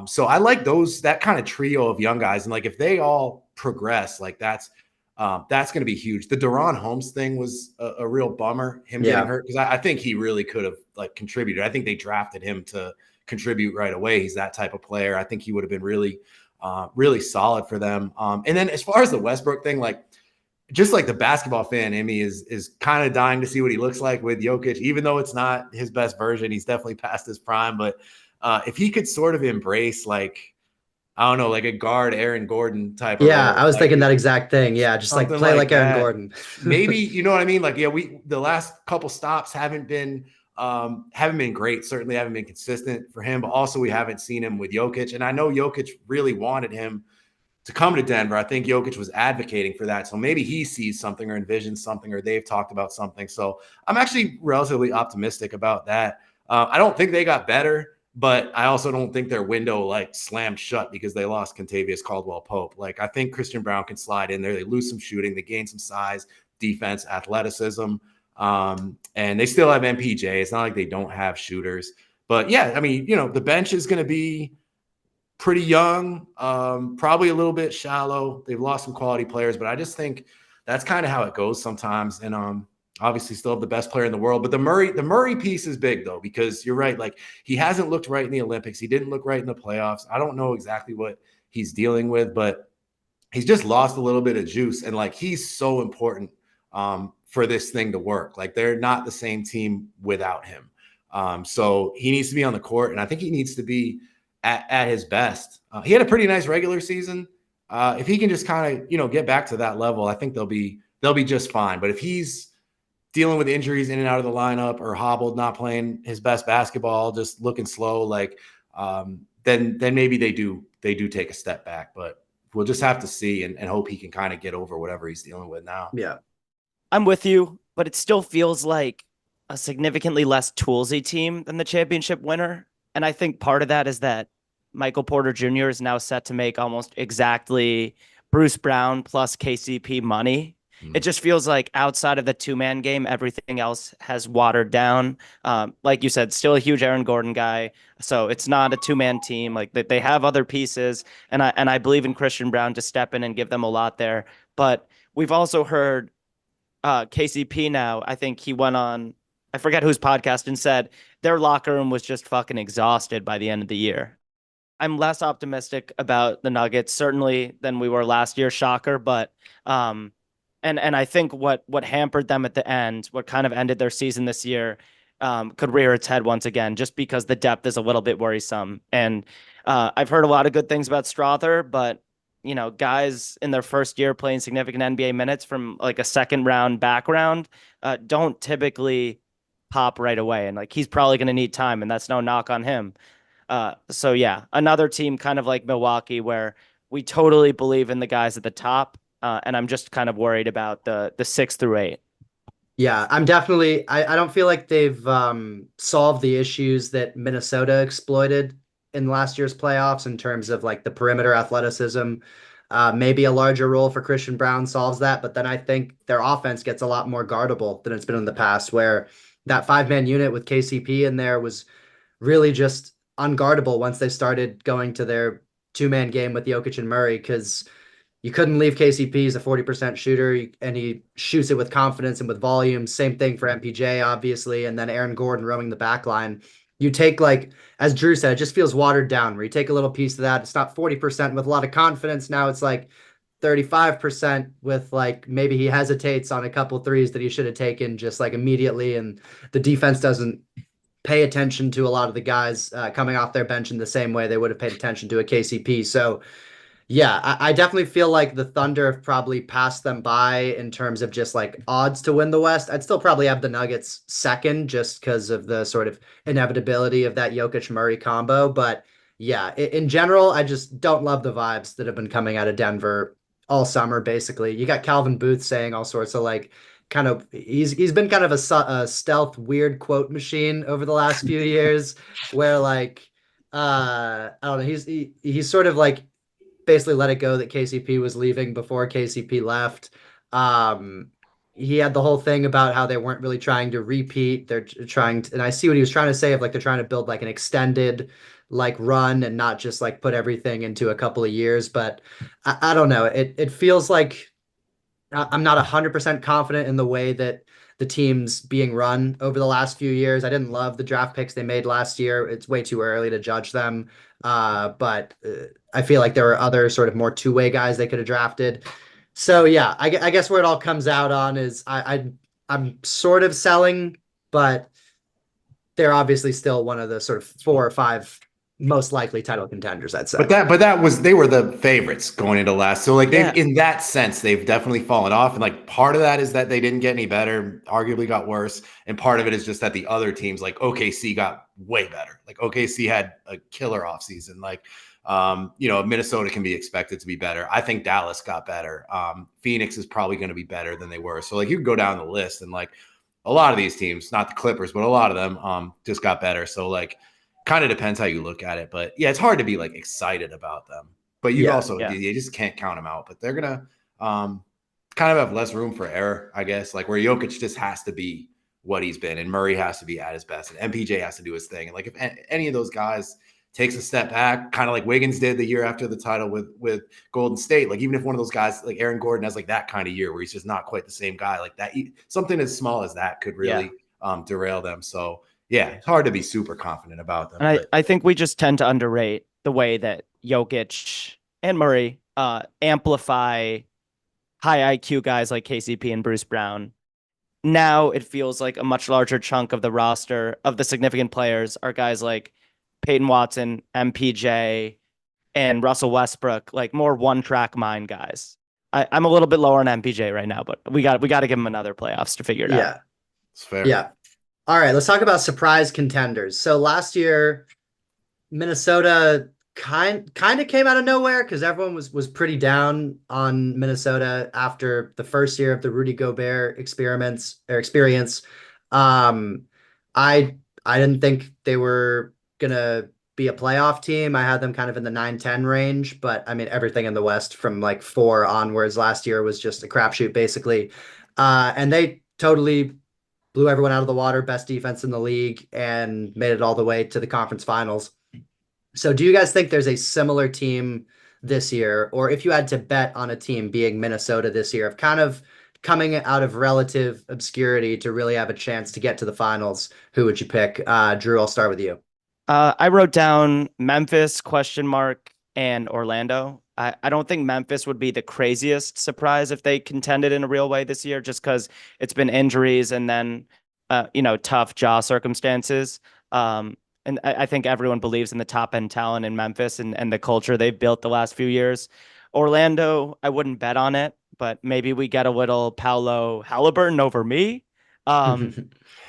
So I like that kind of trio of young guys. And like, if they all progress, like that's going to be huge. The Deron Holmes thing was a real bummer, him getting hurt, because I think he really could have like contributed. I think they drafted him to contribute right away. He's that type of player. I think he would have been really, really solid for them. And then as far as the Westbrook thing, like just like the basketball fan in me is kind of dying to see what he looks like with Jokic, even though it's not his best version. He's definitely past his prime, but if he could sort of embrace like, I don't know, like a guard Aaron Gordon type of Yeah, role. I was like, thinking that exact thing. Yeah, just like play like Aaron Gordon. Maybe, you know what I mean? Like, yeah, the last couple stops haven't been great. Certainly haven't been consistent for him, but also we haven't seen him with Jokic. And I know Jokic really wanted him to come to Denver. I think Jokic was advocating for that. So maybe he sees something or envisions something, or they've talked about something. So I'm actually relatively optimistic about that. I don't think they got better, but I also don't think their window like slammed shut because they lost Kentavious Caldwell-Pope. Like I think Christian Brown can slide in there. They lose some shooting, they gain some size, defense, athleticism. And they still have MPJ. It's not like they don't have shooters. But yeah, I mean, the bench is going to be pretty young, probably a little bit shallow. They've lost some quality players, but I just think that's kind of how it goes sometimes. And obviously still have the best player in the world. But the Murray piece is big though, because you're right. Like he hasn't looked right in the Olympics. He didn't look right in the playoffs. I don't know exactly what he's dealing with, but he's just lost a little bit of juice. And like he's so important for this thing to work. Like they're not the same team without him. So he needs to be on the court, and I think he needs to be at his best. He had a pretty nice regular season. If he can just kind of get back to that level, I think they'll be just fine. But if he's dealing with injuries in and out of the lineup or hobbled, not playing his best basketball, just looking slow, like then maybe they do take a step back. But we'll just have to see and hope he can kind of get over whatever he's dealing with now. Yeah. I'm with you, but it still feels like a significantly less toolsy team than the championship winner. And I think part of that is that Michael Porter Jr. is now set to make almost exactly Bruce Brown plus KCP money. It just feels like outside of the two-man game, everything else has watered down. Like you said, still a huge Aaron Gordon guy. So it's not a two-man team. Like they have other pieces. And I believe in Christian Brown to step in and give them a lot there. But we've also heard KCP now, I think he went on, I forget whose podcast, and said their locker room was just fucking exhausted by the end of the year. I'm less optimistic about the Nuggets, certainly, than we were last year. Shocker. But and I think what hampered them at the end, what kind of ended their season this year, could rear its head once again, just because the depth is a little bit worrisome. And I've heard a lot of good things about Strother, but guys in their first year playing significant NBA minutes from like a second round background don't typically pop right away. And like he's probably going to need time, and that's no knock on him. So yeah, another team kind of like Milwaukee where we totally believe in the guys at the top. And I'm just kind of worried about the 6 through 8. Yeah, I'm definitely I don't feel like they've solved the issues that Minnesota exploited in last year's playoffs in terms of like the perimeter athleticism. Maybe a larger role for Christian Brown solves that, but then I think their offense gets a lot more guardable than it's been in the past, where that 5-man unit with KCP in there was really just unguardable once they started going to their 2-man game with Jokic and Murray, because you couldn't leave KCP. He's a 40% shooter, and he shoots it with confidence and with volume. Same thing for MPJ, obviously, and then Aaron Gordon roaming the back line. You take, like, as Drew said, it just feels watered down, where you take a little piece of that. It's not 40% with a lot of confidence. Now it's like 35% with, like, maybe he hesitates on a couple threes that he should have taken just, like, immediately, and the defense doesn't pay attention to a lot of the guys coming off their bench in the same way they would have paid attention to a KCP. So, yeah, I definitely feel like the Thunder have probably passed them by in terms of just like odds to win the West. I'd still probably have the Nuggets second just because of the sort of inevitability of that Jokic Murray combo. But yeah, in general, I just don't love the vibes that have been coming out of Denver all summer, basically. You got Calvin Booth saying all sorts of like kind of he's been kind of a stealth weird quote machine over the last few years where like I don't know, he's sort of like basically let it go that KCP was leaving before KCP left. He had the whole thing about how they weren't really trying to repeat. They're trying to, and I see what he was trying to say of like they're trying to build like an extended like run and not just like put everything into a couple of years. But I don't know. It feels like I'm not 100% confident in the way that the team's being run over the last few years. I didn't love the draft picks they made last year. It's way too early to judge them. But I feel like there were other sort of more two-way guys they could have drafted. So yeah, I guess where it all comes out on is I'm sort of selling, but they're obviously still one of the sort of 4 or 5 most likely title contenders, I'd say. But they were the favorites going into last. So like Yeah. in that sense, they've definitely fallen off. And like part of that is that they didn't get any better, arguably got worse. And part of it is just that the other teams like OKC got way better. Like OKC had a killer offseason. Like Minnesota can be expected to be better. I think Dallas got better. Phoenix is probably going to be better than they were. So like you can go down the list and like a lot of these teams, not the Clippers, but a lot of them just got better. So like kind of depends how you look at it, but yeah, it's hard to be like excited about them. But you you just can't count them out. But they're gonna kind of have less room for error, I guess. Like where Jokic just has to be what he's been, and Murray has to be at his best, and MPJ has to do his thing. And like if any of those guys takes a step back, kind of like Wiggins did the year after the title with Golden State, like even if one of those guys like Aaron Gordon has like that kind of year where he's just not quite the same guy, like that, something as small as that could really derail them. So. Yeah, it's hard to be super confident about them. And I think we just tend to underrate the way that Jokic and Murray amplify high IQ guys like KCP and Bruce Brown. Now it feels like a much larger chunk of the roster of the significant players are guys like Peyton Watson, MPJ, and Russell Westbrook, like more one track mind guys. I'm a little bit lower on MPJ right now, but we got to give him another playoffs to figure it out. Yeah. It's fair. Yeah. All right, let's talk about surprise contenders. So last year, Minnesota kind of came out of nowhere because everyone was pretty down on Minnesota after the first year of the Rudy Gobert experience. Um, I I didn't think they were gonna be a playoff team. I had them kind of in the 9-10 range, but I mean everything in the West from like 4 onwards last year was just a crapshoot basically. And they totally blew everyone out of the water, best defense in the league, and made it all the way to the conference finals. So do you guys think there's a similar team this year, or if you had to bet on a team being Minnesota this year, of kind of coming out of relative obscurity to really have a chance to get to the finals, who would you pick? Drew, I'll start with you. I wrote down Memphis question mark and Orlando. I don't think Memphis would be the craziest surprise if they contended in a real way this year, just because it's been injuries and then tough jaw circumstances. And I think everyone believes in the top end talent in Memphis and the culture they've built the last few years. Orlando, I wouldn't bet on it, but maybe we get a little Paolo Halliburton over me.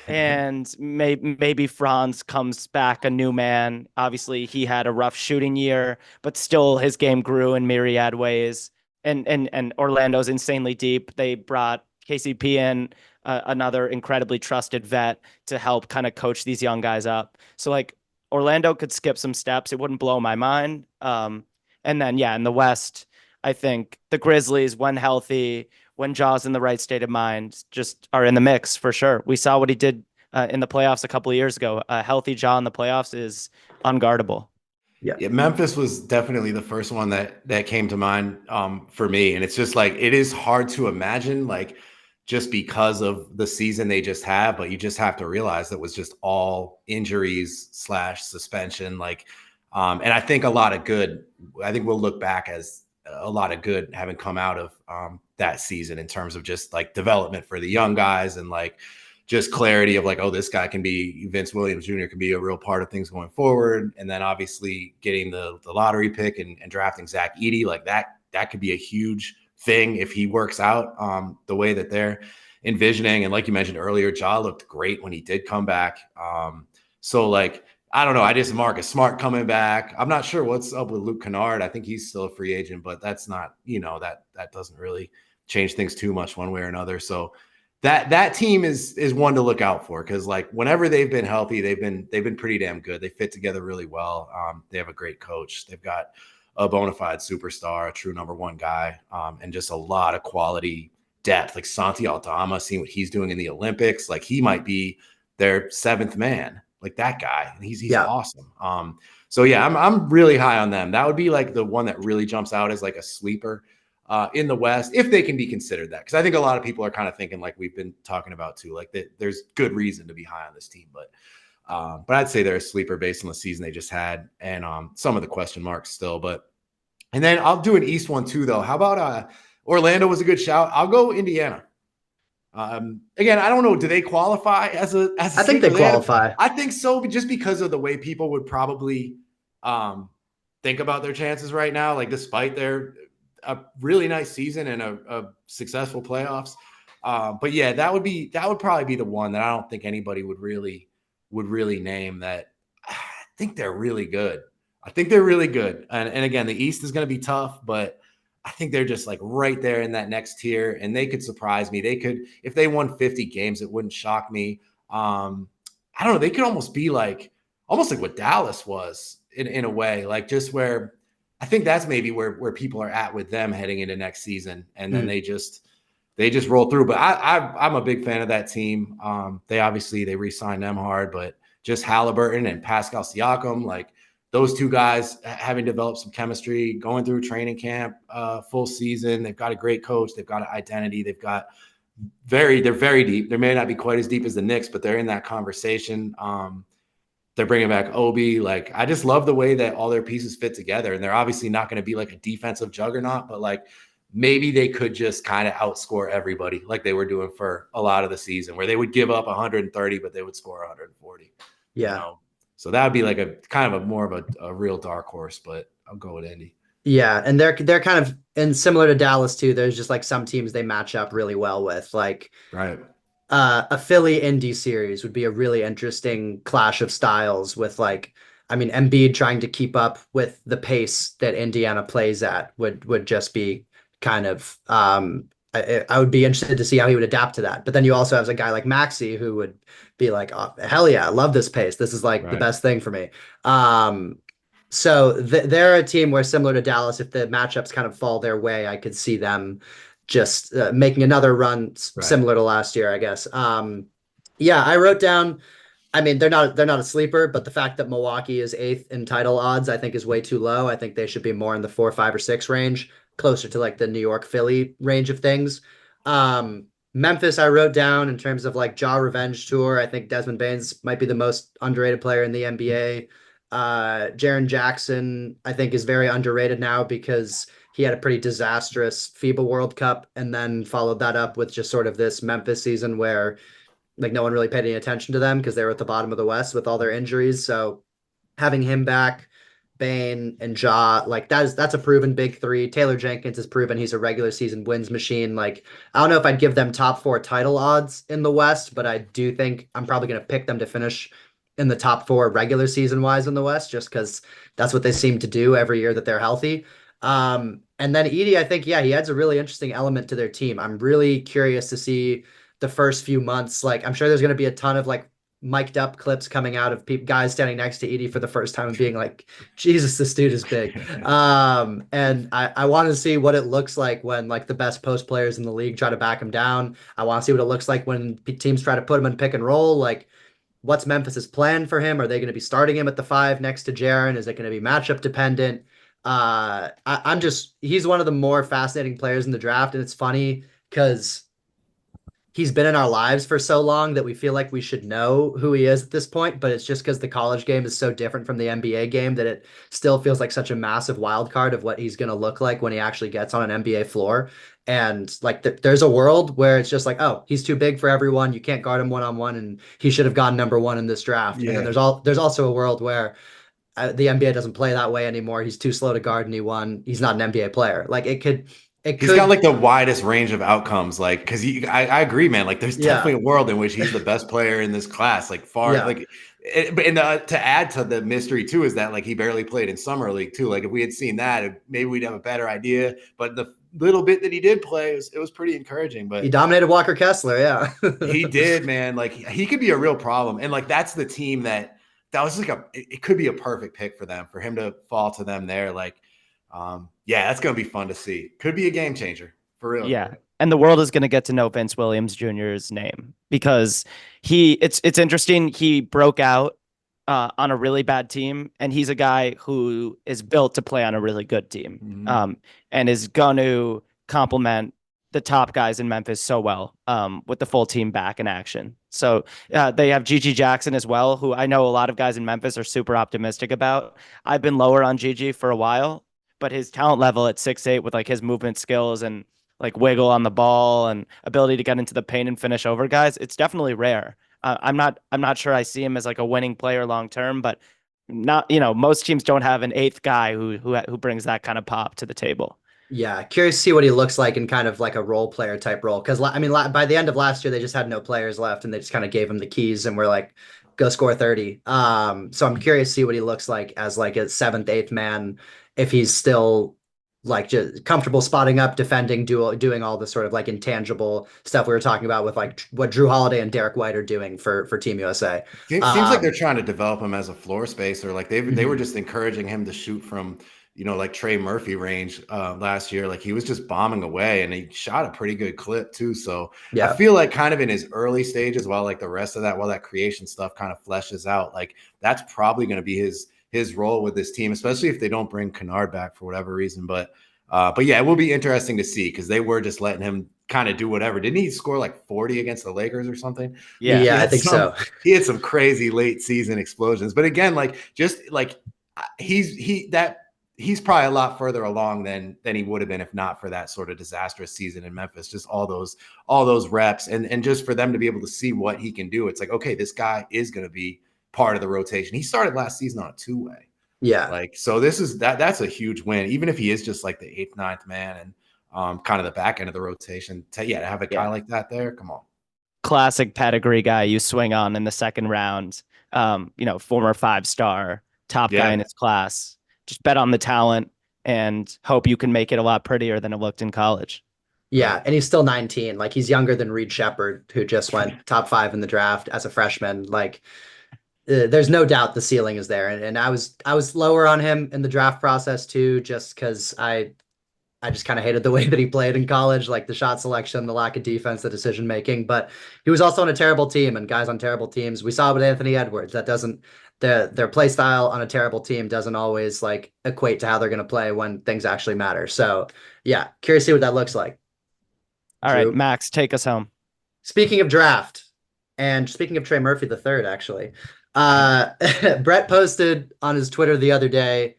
And maybe Franz comes back a new man. Obviously, he had a rough shooting year, but still his game grew in myriad ways. And Orlando's insanely deep. They brought KCP in, another incredibly trusted vet to help kind of coach these young guys up. So like Orlando could skip some steps. It wouldn't blow my mind. And then yeah, in the West, I think the Grizzlies, when healthy, when Jaw's in the right state of mind, just are in the mix for sure. We saw what he did in the playoffs a couple of years ago. A healthy Jaw in the playoffs is unguardable. Yeah. Yeah, Memphis was definitely the first one that came to mind for me, and it's just like it is hard to imagine, like just because of the season they just have, but you just have to realize that was just all injuries slash suspension, and I think a lot of good. I think we'll look back as a lot of good having come out of that season in terms of just like development for the young guys and like just clarity of like, oh, this guy can be Vince Williams Jr. can be a real part of things going forward. And then obviously getting the lottery pick and drafting Zach Edey, like that could be a huge thing if he works out the way that they're envisioning. And like you mentioned earlier, Ja looked great when he did come back. So like, I don't know. I just Marcus Smart coming back. I'm not sure what's up with Luke Kennard. I think he's still a free agent, but that's not, that doesn't really change things too much one way or another. So that team is one to look out for because like whenever they've been healthy, they've been pretty damn good. They fit together really well. They have a great coach. They've got a bona fide superstar, a true number one guy, and just a lot of quality depth. Like Santi Aldama, seeing what he's doing in the Olympics, like he might be their seventh man, like that guy. He's Yeah. awesome. So yeah, I'm really high on them. That would be like the one that really jumps out as like a sleeper. In the West, if they can be considered that. Because I think a lot of people are kind of thinking like we've been talking about too, like that there's good reason to be high on this team. But I'd say they're a sleeper based on the season they just had and some of the question marks still. And then I'll do an East one too, though. How about Orlando was a good shout. I'll go Indiana. Again, I don't know. Do they qualify as a I think they qualify. I think so, but just because of the way people would probably think about their chances right now, like despite their a really nice season and a successful playoffs. But yeah, that would probably be the one that I don't think anybody would really name that. I think they're really good. And again, the East is going to be tough, but I think they're just like right there in that next tier and they could surprise me. They could, if they won 50 games, it wouldn't shock me. I don't know. They could almost be almost like what Dallas was in a way, like just where, I think that's maybe where people are at with them heading into next season, and then they just roll through. But I'm a big fan of that team. They re-signed them hard, but just Halliburton and Pascal Siakam, like those two guys having developed some chemistry, going through training camp, full season. They've got a great coach. They've got an identity. They've got they're very deep. They may not be quite as deep as the Knicks, but they're in that conversation. They're bringing back Obi. Like, I just love the way that all their pieces fit together. And they're obviously not going to be like a defensive juggernaut, but like maybe they could just kind of outscore everybody like they were doing for a lot of the season, where they would give up 130, but they would score 140. Yeah. So that would be like a kind of a more of a real dark horse, but I'll go with Indy. Yeah, and they're kind of and similar to Dallas too. There's just like some teams they match up really well with. Like Right. a Philly Indy series would be a really interesting clash of styles with like I mean Embiid trying to keep up with the pace that Indiana plays at would just be kind of I would be interested to see how he would adapt to that. But then you also have a guy like Maxey who would be like, oh, hell yeah, I love this pace. This is like the Right. best thing for me. So they're a team where similar to Dallas, if the matchups kind of fall their way, I could see them just making another run Right. similar to last year, I guess. Yeah, I wrote down. I mean, they're not a sleeper, but the fact that Milwaukee is eighth in title odds, I think, is way too low. I think they should be more in the 4, 5, or 6 range, closer to like the New York Philly range of things. Um, Memphis, I wrote down in terms of like Ja Revenge Tour. I think Desmond Baines might be the most underrated player in the NBA. Jaren Jackson, I think, is very underrated now because he had a pretty disastrous FIBA World Cup and then followed that up with just sort of this Memphis season where like no one really paid any attention to them because they were at the bottom of the West with all their injuries. So having him back, Bane and Ja, like that's a proven big three. Taylor Jenkins has proven he's a regular season wins machine. Like I don't know if I'd give them top 4 title odds in the West, but I do think I'm probably going to pick them to finish in the top 4 regular season wise in the West, just because that's what they seem to do every year that they're healthy. And then Edie, I think, yeah, he adds a really interesting element to their team. I'm really curious to see the first few months. Like, I'm sure there's going to be a ton of like mic'd up clips coming out of guys standing next to Edie for the first time and being like, Jesus, this dude is big. And I want to see what it looks like when like the best post players in the league try to back him down. I want to see what it looks like when teams try to put him in pick and roll. Like, what's Memphis's plan for him? Are they going to be starting him at the 5 next to Jaren? Is it going to be matchup dependent? I'm just he's one of the more fascinating players in the draft, and it's funny because he's been in our lives for so long that we feel like we should know who he is at this point, but it's just because the college game is so different from the NBA game that it still feels like such a massive wild card of what he's going to look like when he actually gets on an NBA floor. And like there's a world where it's just like, oh, he's too big for everyone. You can't guard him one-on-one, and he should have gone number 1 in this draft. And then Yeah. there's also a world where the NBA doesn't play that way anymore. He's too slow to guard, and he's not an NBA player. Like He's got like the widest range of outcomes, like because I agree, man. Like, there's yeah, definitely a world in which he's the best player in this class, like far, yeah. like. But to add to the mystery too is that like he barely played in summer league too. Like if we had seen that, maybe we'd have a better idea. But the little bit that he did play, it was pretty encouraging. He But dominated Walker Kessler, yeah. he did, man. Like he could be a real problem, and like that's the team that was like it could be a perfect pick for them, for him to fall to them there. Like, yeah, that's gonna be fun to see. Could be a game changer. For real. Yeah. And the world is going to get to know Vince Williams Jr.'s name because it's interesting. He broke out on a really bad team, and he's a guy who is built to play on a really good team, and is going to complement the top guys in Memphis so well with the full team back in action. So they have Gigi Jackson as well, who I know a lot of guys in Memphis are super optimistic about. I've been lower on Gigi for a while, but his talent level at 6'8" with like his movement skills and like wiggle on the ball and ability to get into the paint and finish over guys, it's definitely rare. I'm not sure I see him as like a winning player long term, but not, most teams don't have an 8th guy who brings that kind of pop to the table. Yeah, curious to see what he looks like in kind of like a role player type role. Because I mean, by the end of last year, they just had no players left, and they just kind of gave him the keys and were like, "Go score 30." So I'm curious to see what he looks like as like a 7th, 8th man, if he's still like just comfortable spotting up, defending, doing all the sort of like intangible stuff we were talking about with like what Drew Holiday and Derek White are doing for Team USA. Seems like they're trying to develop him as a floor spacer. Like they were Mhm. just encouraging him to shoot from, like Trey Murphy range last year. Like he was just bombing away, and he shot a pretty good clip too. So I Yeah. feel like kind of in his early stages, while like the rest of that, while that creation stuff kind of fleshes out, like that's probably going to be his role with this team, especially if they don't bring Kennard back for whatever reason. But yeah, it will be interesting to see because they were just letting him kind of do whatever. Didn't he score like 40 against the Lakers or something? Yeah. Yeah, I think so. He had some crazy late season explosions. But again, like just like that he's probably a lot further along than he would have been if not for that sort of disastrous season in Memphis. Just all those reps and just for them to be able to see what he can do. It's like, okay, this guy is going to be part of the rotation. He started last season on a two-way. Yeah. Like, so that's a huge win, even if he is just like the 8th, 9th man and kind of the back end of the rotation. To have a guy like that there, come on. Classic pedigree guy you swing on in the second round. Former 5-star, top guy in his class. Just bet on the talent and hope you can make it a lot prettier than it looked in college. Yeah, and he's still 19. Like he's younger than Reed Shepherd, who just went top 5 in the draft as a freshman. Like there's no doubt the ceiling is there, and I was lower on him in the draft process too, just because I just kind of hated the way that he played in college, like the shot selection, the lack of defense, the decision making. But he was also on a terrible team, and guys on terrible teams. We saw it with Anthony Edwards. That doesn't their play style on a terrible team doesn't always like equate to how they're going to play when things actually matter. So yeah, curious to see what that looks like. All right, Drew. Max, take us home. Speaking of draft, and speaking of Trey Murphy the third, actually, Brett posted on his Twitter the other day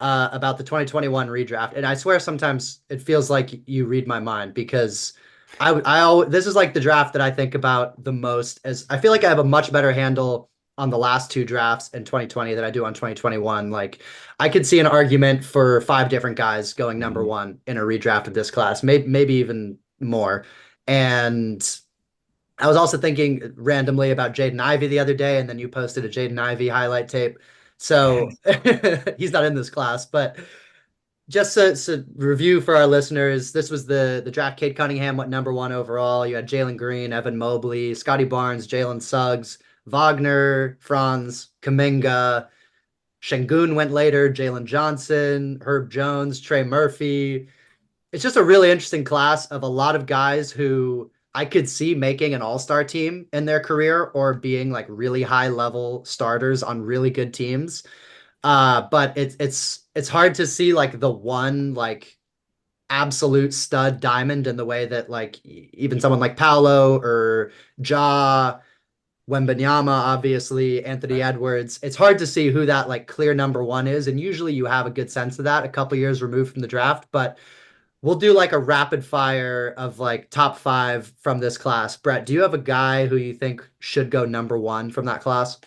about the 2021 redraft, and I swear sometimes it feels like you read my mind because this is like the draft that I think about the most. As I feel like I have a much better handle on the last 2 drafts in 2020 than I do on 2021. Like I could see an argument for 5 different guys going number 1 in a redraft of this class, maybe even more. And I was also thinking randomly about Jaden Ivey the other day, and then you posted a Jaden Ivey highlight tape. So he's not in this class, but just a review for our listeners. This was the draft. Cade Cunningham went number 1 overall. You had Jalen Green, Evan Mobley, Scotty Barnes, Jalen Suggs, Wagner, Franz, Kuminga. Şengün went later. Jalen Johnson, Herb Jones, Trey Murphy. It's just a really interesting class of a lot of guys who I could see making an all-star team in their career or being like really high level starters on really good teams. But it's hard to see like the one like absolute stud diamond in the way that like even someone like Paolo or Ja, Wembanyama, obviously, Anthony Edwards. It's hard to see who that like clear number 1 is, and usually you have a good sense of that a couple years removed from the draft. But we'll do like a rapid fire of like top 5 from this class. Brett, do you have a guy who you think should go number 1 from that class?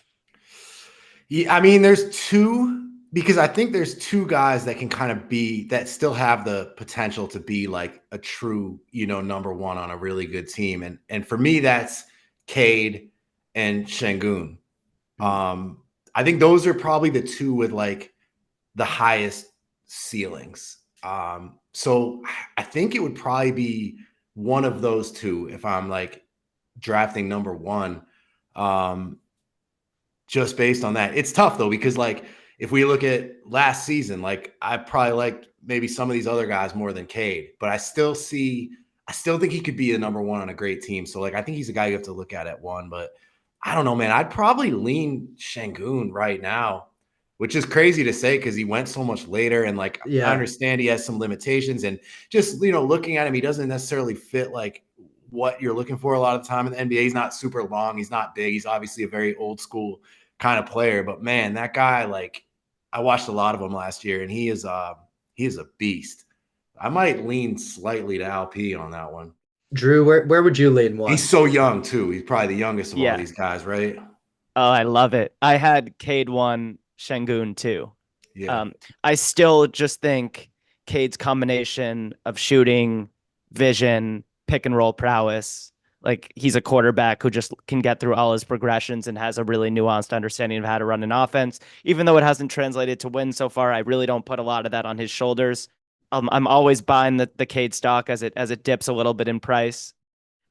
Yeah, I mean, there's 2 because I think there's 2 guys that can kind of be that still have the potential to be like a true, number 1 on a really good team. And for me, that's Cade and Şengün. I think those are probably the 2 with like the highest ceilings. So I think it would probably be one of those 2 if I'm like drafting number 1. Just based on that. It's tough though, because like if we look at last season, like I probably liked maybe some of these other guys more than Cade, but I still think he could be a number 1 on a great team. So like I think he's a guy you have to look at 1, but I don't know, man. I'd probably lean Şengün right now, which is crazy to say because he went so much later. And like, I understand he has some limitations and just, looking at him, he doesn't necessarily fit like what you're looking for a lot of the time in the NBA. He's not super long. He's not big. He's obviously a very old school kind of player, but man, that guy, like I watched a lot of him last year and he is a beast. I might lean slightly to LP on that one. Drew, where would you lean 1? He's so young too. He's probably the youngest of all these guys, right? Oh, I love it. I had Cade 1, Şengün 2. Yeah. I still just think Cade's combination of shooting, vision, pick and roll prowess, like he's a quarterback who just can get through all his progressions and has a really nuanced understanding of how to run an offense. Even though it hasn't translated to win so far, I really don't put a lot of that on his shoulders. I'm always buying the Cade stock as it dips a little bit in price.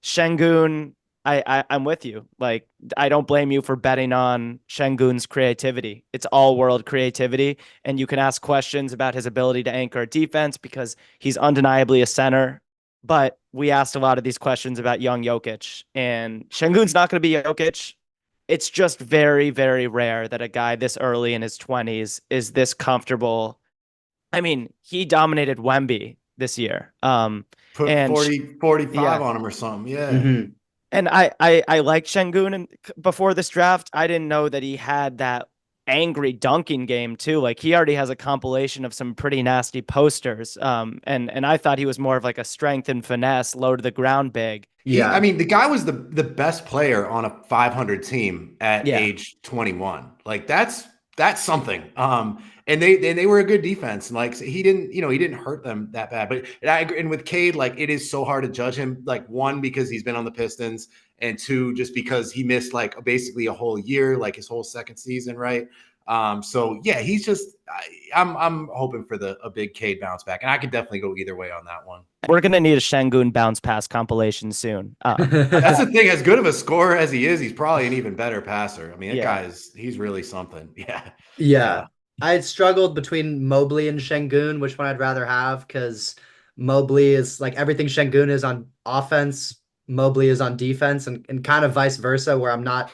Şengün, I'm with you. Like, I don't blame you for betting on Şengün's creativity. It's all world creativity. And you can ask questions about his ability to anchor a defense because he's undeniably a center. But we asked a lot of these questions about young Jokic, and Şengün's not going to be Jokic. It's just very, very rare that a guy this early in his 20s is this comfortable. I mean, he dominated Wemby this year. Put and 45 on him or something. Yeah. Mm-hmm. And I liked Şengün, and before this draft, I didn't know that he had that angry dunking game too. Like he already has a compilation of some pretty nasty posters. And I thought he was more of like a strength and finesse, low to the ground big. I Yeah. mean, the guy was the best player on a 500 team at Yeah. age 21. Like that's something. And they were a good defense, and like so he didn't hurt them that bad. But and I agree, and with Cade, like it is so hard to judge him. Like one, because he's been on the Pistons, and two, just because he missed like basically a whole year, like his whole second season, right? So yeah, he's just I'm hoping for a big Cade bounce back, and I could definitely go either way on that one. We're gonna need a Şengün bounce pass compilation soon. That's the thing. As good of a scorer as he is, he's probably an even better passer. I mean, that Yeah. guy he's really something. Yeah. Yeah. Yeah. I struggled between Mobley and Şengün, which one I'd rather have, because Mobley is like everything Şengün is on offense, Mobley is on defense, and kind of vice versa, where I'm not.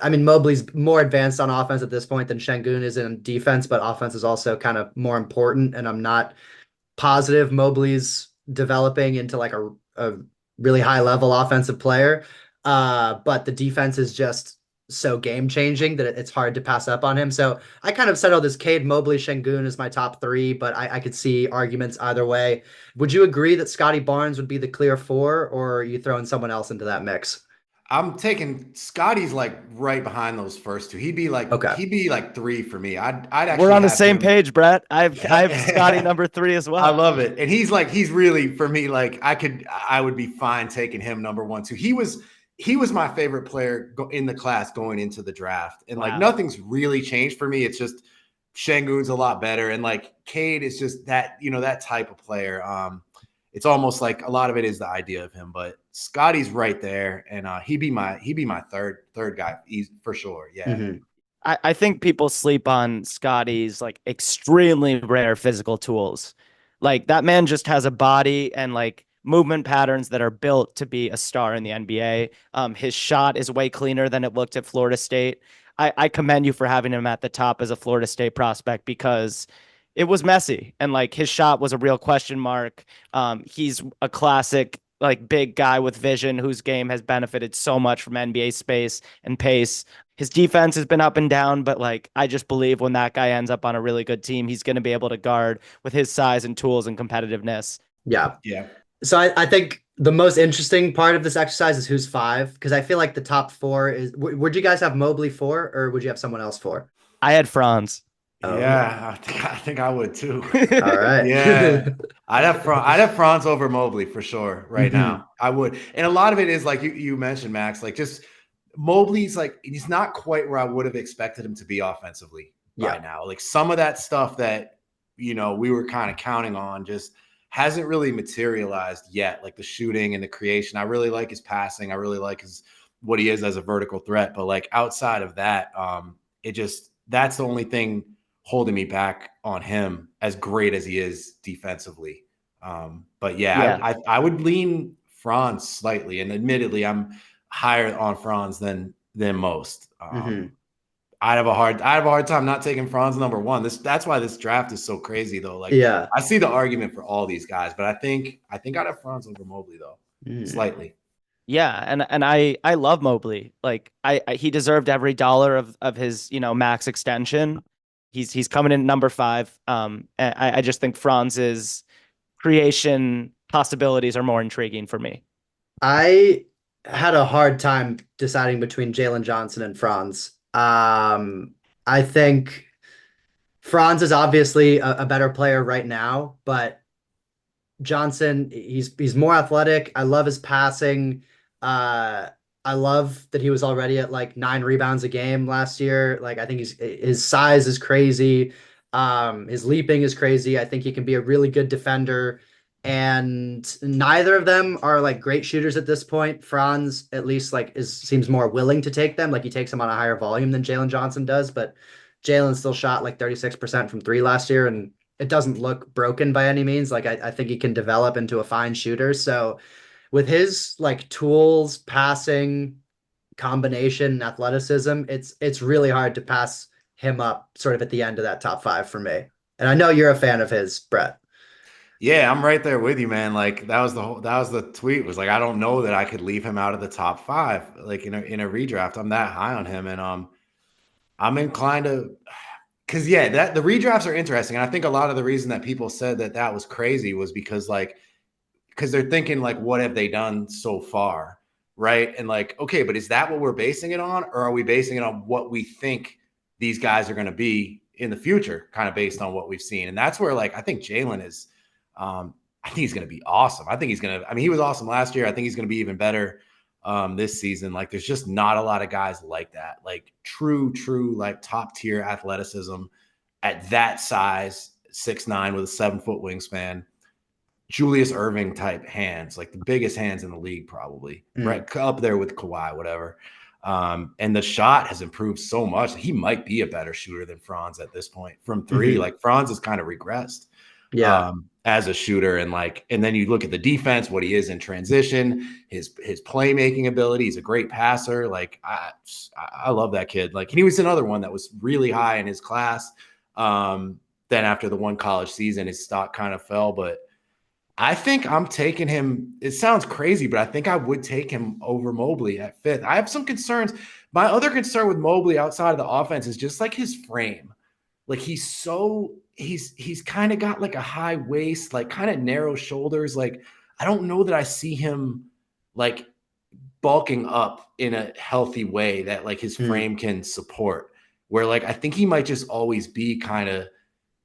I mean, Mobley's more advanced on offense at this point than Şengün is in defense, but offense is also kind of more important, and I'm not positive Mobley's developing into like a really high level offensive player. But the defense is just so game changing that it's hard to pass up on him. So I kind of settled this Cade Mobley Şengün is my top three, but I could see arguments either way. Would you agree that Scotty Barnes would be the clear four, or are you throwing someone else into that mix? I'm taking Scotty's like right behind those first two. Okay. He'd be like three for me. I'd We're actually on the have same him. page, Brett. I've Scotty number 3 as I well. love it. And he's really for me, like I would be fine taking him number one, too. He was my favorite player in the class going into the draft. And like Wow. nothing's really changed for me. It's just Şengün's a lot better. And like Cade is just that, that type of player. It's almost like a lot of it is the idea of him, but Scotty's right there. And he'd be my third guy. He's for sure. Yeah. Mhm. I think people sleep on Scotty's like extremely rare physical tools. Like that man just has a body and like movement patterns that are built to be a star in the NBA. His shot is way cleaner than it looked at Florida State. I commend you for having him at the top as a Florida State prospect because it was messy and like his shot was a real question mark. He's a classic like big guy with vision whose game has benefited so much from NBA space and pace. His defense has been up and down, but like I just believe when that guy ends up on a really good team, he's going to be able to guard with his size and tools and competitiveness. Yeah. Yeah. So I think the most interesting part of this exercise is who's five, because I feel like the top four is. Would you guys have Mobley four, or would you have someone else four? I had Franz. Oh, Yeah, I think I would too. all right. Yeah, I'd have Franz over Mobley for sure right Mhm. now. I would, and a lot of it is like you mentioned, Max. Like just Mobley's like he's not quite where I would have expected him to be offensively by Yeah. now. Like some of that stuff that we were kind of counting on just hasn't really materialized yet. Like the shooting and the creation. I really like his passing. I really like his what he is as a vertical threat. But like outside of that, it just that's the only thing holding me back on him as great as he is defensively. But yeah, Yeah. I would lean Franz slightly, and admittedly, I'm higher on Franz than most. Mhm. I'd have a hard time not taking Franz number one. That's why this draft is so crazy though. Like Yeah. I see the argument for all these guys, but I think I'd have Franz over Mobley though, Mm. slightly. Yeah, and I love Mobley. Like I he deserved every dollar of his, max extension. He's coming in at number 5. And I just think Franz's creation possibilities are more intriguing for me. I had a hard time deciding between Jalen Johnson and Franz. I think Franz is obviously a better player right now, but Johnson, he's more athletic. I love his passing. I love that he was already at like 9 rebounds a game last year. Like I think his size is crazy. His leaping is crazy. I think he can be a really good defender. And neither of them are like great shooters at this point. Franz at least like seems more willing to take them. Like he takes them on a higher volume than Jalen Johnson does, but Jalen still shot like 36% from three last year, and it doesn't look broken by any means. Like I think he can develop into a fine shooter. So with his like tools, passing, combination, athleticism, it's really hard to pass him up sort of at the end of that top five for me. And I know you're a fan of his, Brett. Yeah, I'm right there with you, man. Like that was the tweet was like, I don't know that I could leave him out of the top 5, like in a redraft. I'm that high on him. And I'm inclined to, because yeah, that the redrafts are interesting. And I think a lot of the reason that people said that that was crazy was because because they're thinking like, what have they done so far? Right. And like, okay, but is that what we're basing it on? Or are we basing it on what we think these guys are going to be in the future, kind of based on what we've seen? And that's where like, I think Jaylen is, I think he's going to be awesome. I think he's going to, I mean, he was awesome last year. I think he's going to be even better this season. Like, there's just not a lot of guys like that, like true, like top tier athleticism at that size, 6'9" with a 7-foot wingspan. Julius Irving type hands, like the biggest hands in the league, probably right up there with Kawhi, whatever. And the shot has improved so much. He might be a better shooter than Franz at this point from 3. Like Franz has kind of regressed Yeah. as a shooter. And then you look at the defense, what he is in transition, his playmaking ability. He's a great passer. Like I love that kid. Like, and he was another one that was really high in his class. Then after the one college season, his stock kind of fell, but I think I'm taking him. It sounds crazy, but I think I would take him over Mobley at 5th. I have some concerns. My other concern with Mobley outside of the offense is just like his frame. Like he's kind of got like a high waist, like kind of narrow shoulders. Like I don't know that I see him like bulking up in a healthy way that like his frame can support. Where like I think he might just always be kind of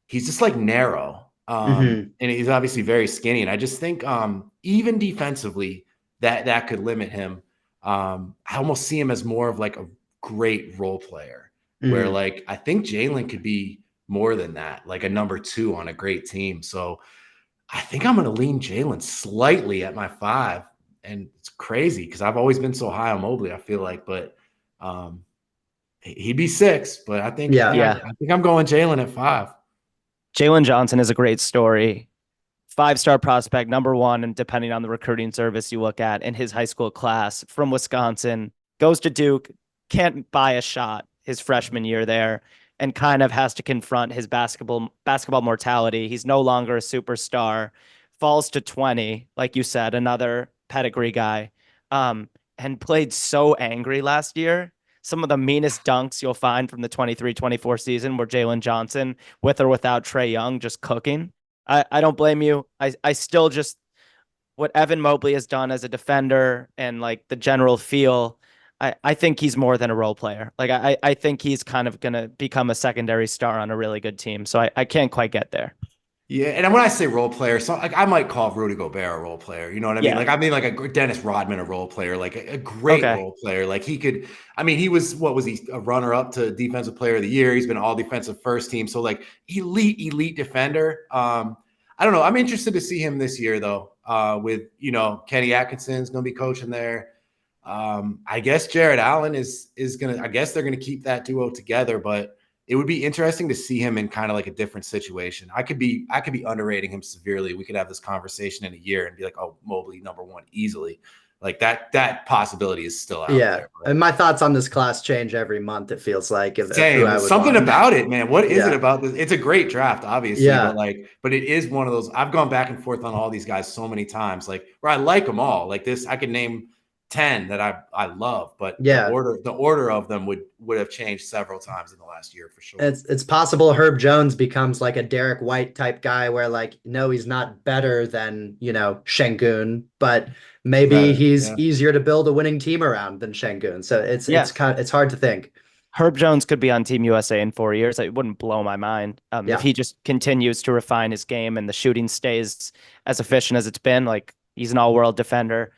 he's just like narrow. And he's obviously very skinny. And I just think even defensively, that could limit him. I almost see him as more of like a great role player, where like I think Jaylen could be more than that, like a number 2 on a great team. So I think I'm going to lean Jaylen slightly at my 5. And it's crazy because I've always been so high on Mobley, I feel like, but he'd be 6. But Yeah. I think I'm going Jaylen at 5. Jalen Johnson is a great story. 5-star prospect, number 1, and depending on the recruiting service you look at, in his high school class from Wisconsin, goes to Duke, can't buy a shot his freshman year there, and kind of has to confront his basketball mortality. He's no longer a superstar, falls to 20, like you said, another pedigree guy, and played so angry last year. Some of the meanest dunks you'll find from the 23-24 season were Jalen Johnson, with or without Trae Young, just cooking. I don't blame you. I still just what Evan Mobley has done as a defender and like the general feel. I think he's more than a role player. Like I think he's kind of gonna become a secondary star on a really good team. So I can't quite get there. Yeah, and when I say role player, so like I might call Rudy Gobert a role player. You know what I mean? Yeah. Like I mean like a Dennis Rodman a role player, like a great Okay. role player. Like he could. I mean, he was what was he a runner up to Defensive Player of the Year? He's been all defensive first team. So like elite defender. I don't know. I'm interested to see him this year though. With Kenny Atkinson's going to be coaching there. I guess Jared Allen is gonna. I guess they're gonna keep that duo together, but it would be interesting to see him in kind of like a different situation. I could be underrating him severely. We could have this conversation in a year and be like, oh, Mobley number 1 easily. Like that possibility is still out Yeah. there. And my thoughts on this class change every month, it feels like, of who I Same. would Something want. about it, man. What is it Yeah. about this? It's a great draft, obviously, Yeah. but it is one of those. I've gone back and forth on all these guys so many times, like where I like them all. Like this, I could name 10 that I love, but Yeah. the order of them would have changed several times in the last year for sure. It's possible Herb Jones becomes like a Derek White type guy where like, no, he's not better than, Şengün, but maybe Better, he's yeah. easier to build a winning team around than Şengün. So it's hard to think. Herb Jones could be on Team USA in 4 years. It wouldn't blow my mind. If he just continues to refine his game and the shooting stays as efficient as it's been, like he's an all-world defender.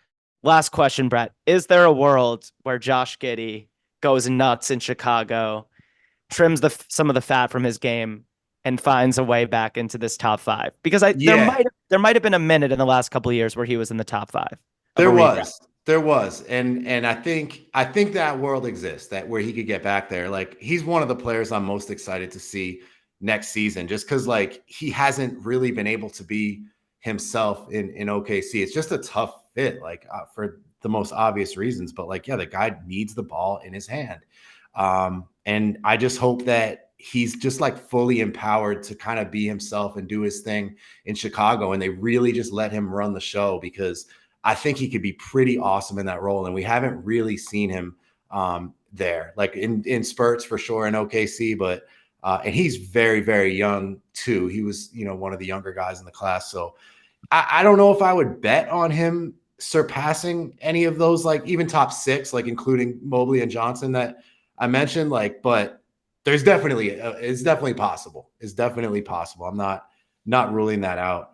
Last question, Brett. Is there a world where Josh Giddey goes nuts in Chicago, trims some of the fat from his game, and finds a way back into this top 5? Because there might have been a minute in the last couple of years where he was in the top 5. There was, and I think that world exists, that where he could get back there. Like he's one of the players I'm most excited to see next season, just because like he hasn't really been able to be himself in OKC. It's just a tough fit, like for the most obvious reasons. But like, yeah, the guy needs the ball in his hand, and I just hope that he's just like fully empowered to kind of be himself and do his thing in Chicago, and they really just let him run the show because I think he could be pretty awesome in that role. And we haven't really seen him there, like in spurts for sure in OKC, but and he's very, very young too. He was, one of the younger guys in the class. So I don't know if I would bet on him surpassing any of those, like even top 6, like including Mobley and Johnson that I mentioned, but there's definitely, it's definitely possible. It's definitely possible. I'm not ruling that out.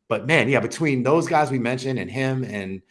But man, yeah, between those guys we mentioned and him and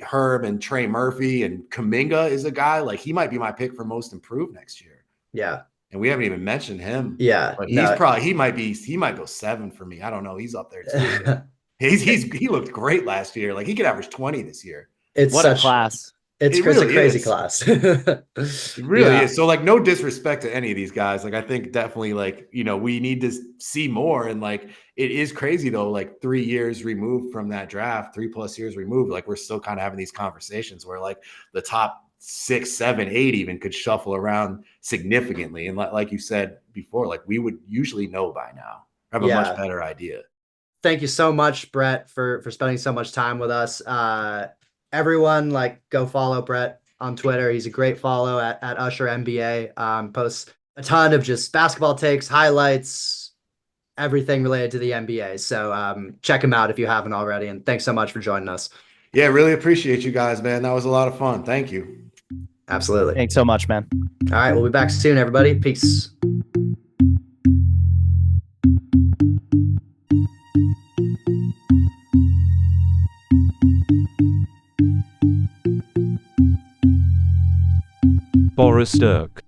Herb and Trey Murphy and Kuminga is a guy, like he might be my pick for most improved next year. Yeah. And we haven't even mentioned him. Yeah. But No. he might go 7 for me. I don't know. He's up there too. Yeah. He looked great last year. Like he could average 20 this year. What a class. It's It a really crazy is. class. It really is. So like no disrespect to any of these guys. Like I think definitely like, we need to see more. And like it is crazy though, like 3 years removed from that draft, 3+ years removed, like we're still kind of having these conversations where like the top 6, 7, 8 even could shuffle around significantly. And like you said before, like we would usually know by now, have a much better idea. Thank you so much, Brett, for spending so much time with us. Everyone, like, go follow Brett on Twitter. He's a great follow at Usher NBA. Posts a ton of just basketball takes, highlights, everything related to the NBA. So check him out if you haven't already. And thanks so much for joining us. Yeah, really appreciate you guys, man. That was a lot of fun. Thank you. Absolutely. Thanks so much, man. All right, we'll be back soon, everybody. Peace. Boris Dirk.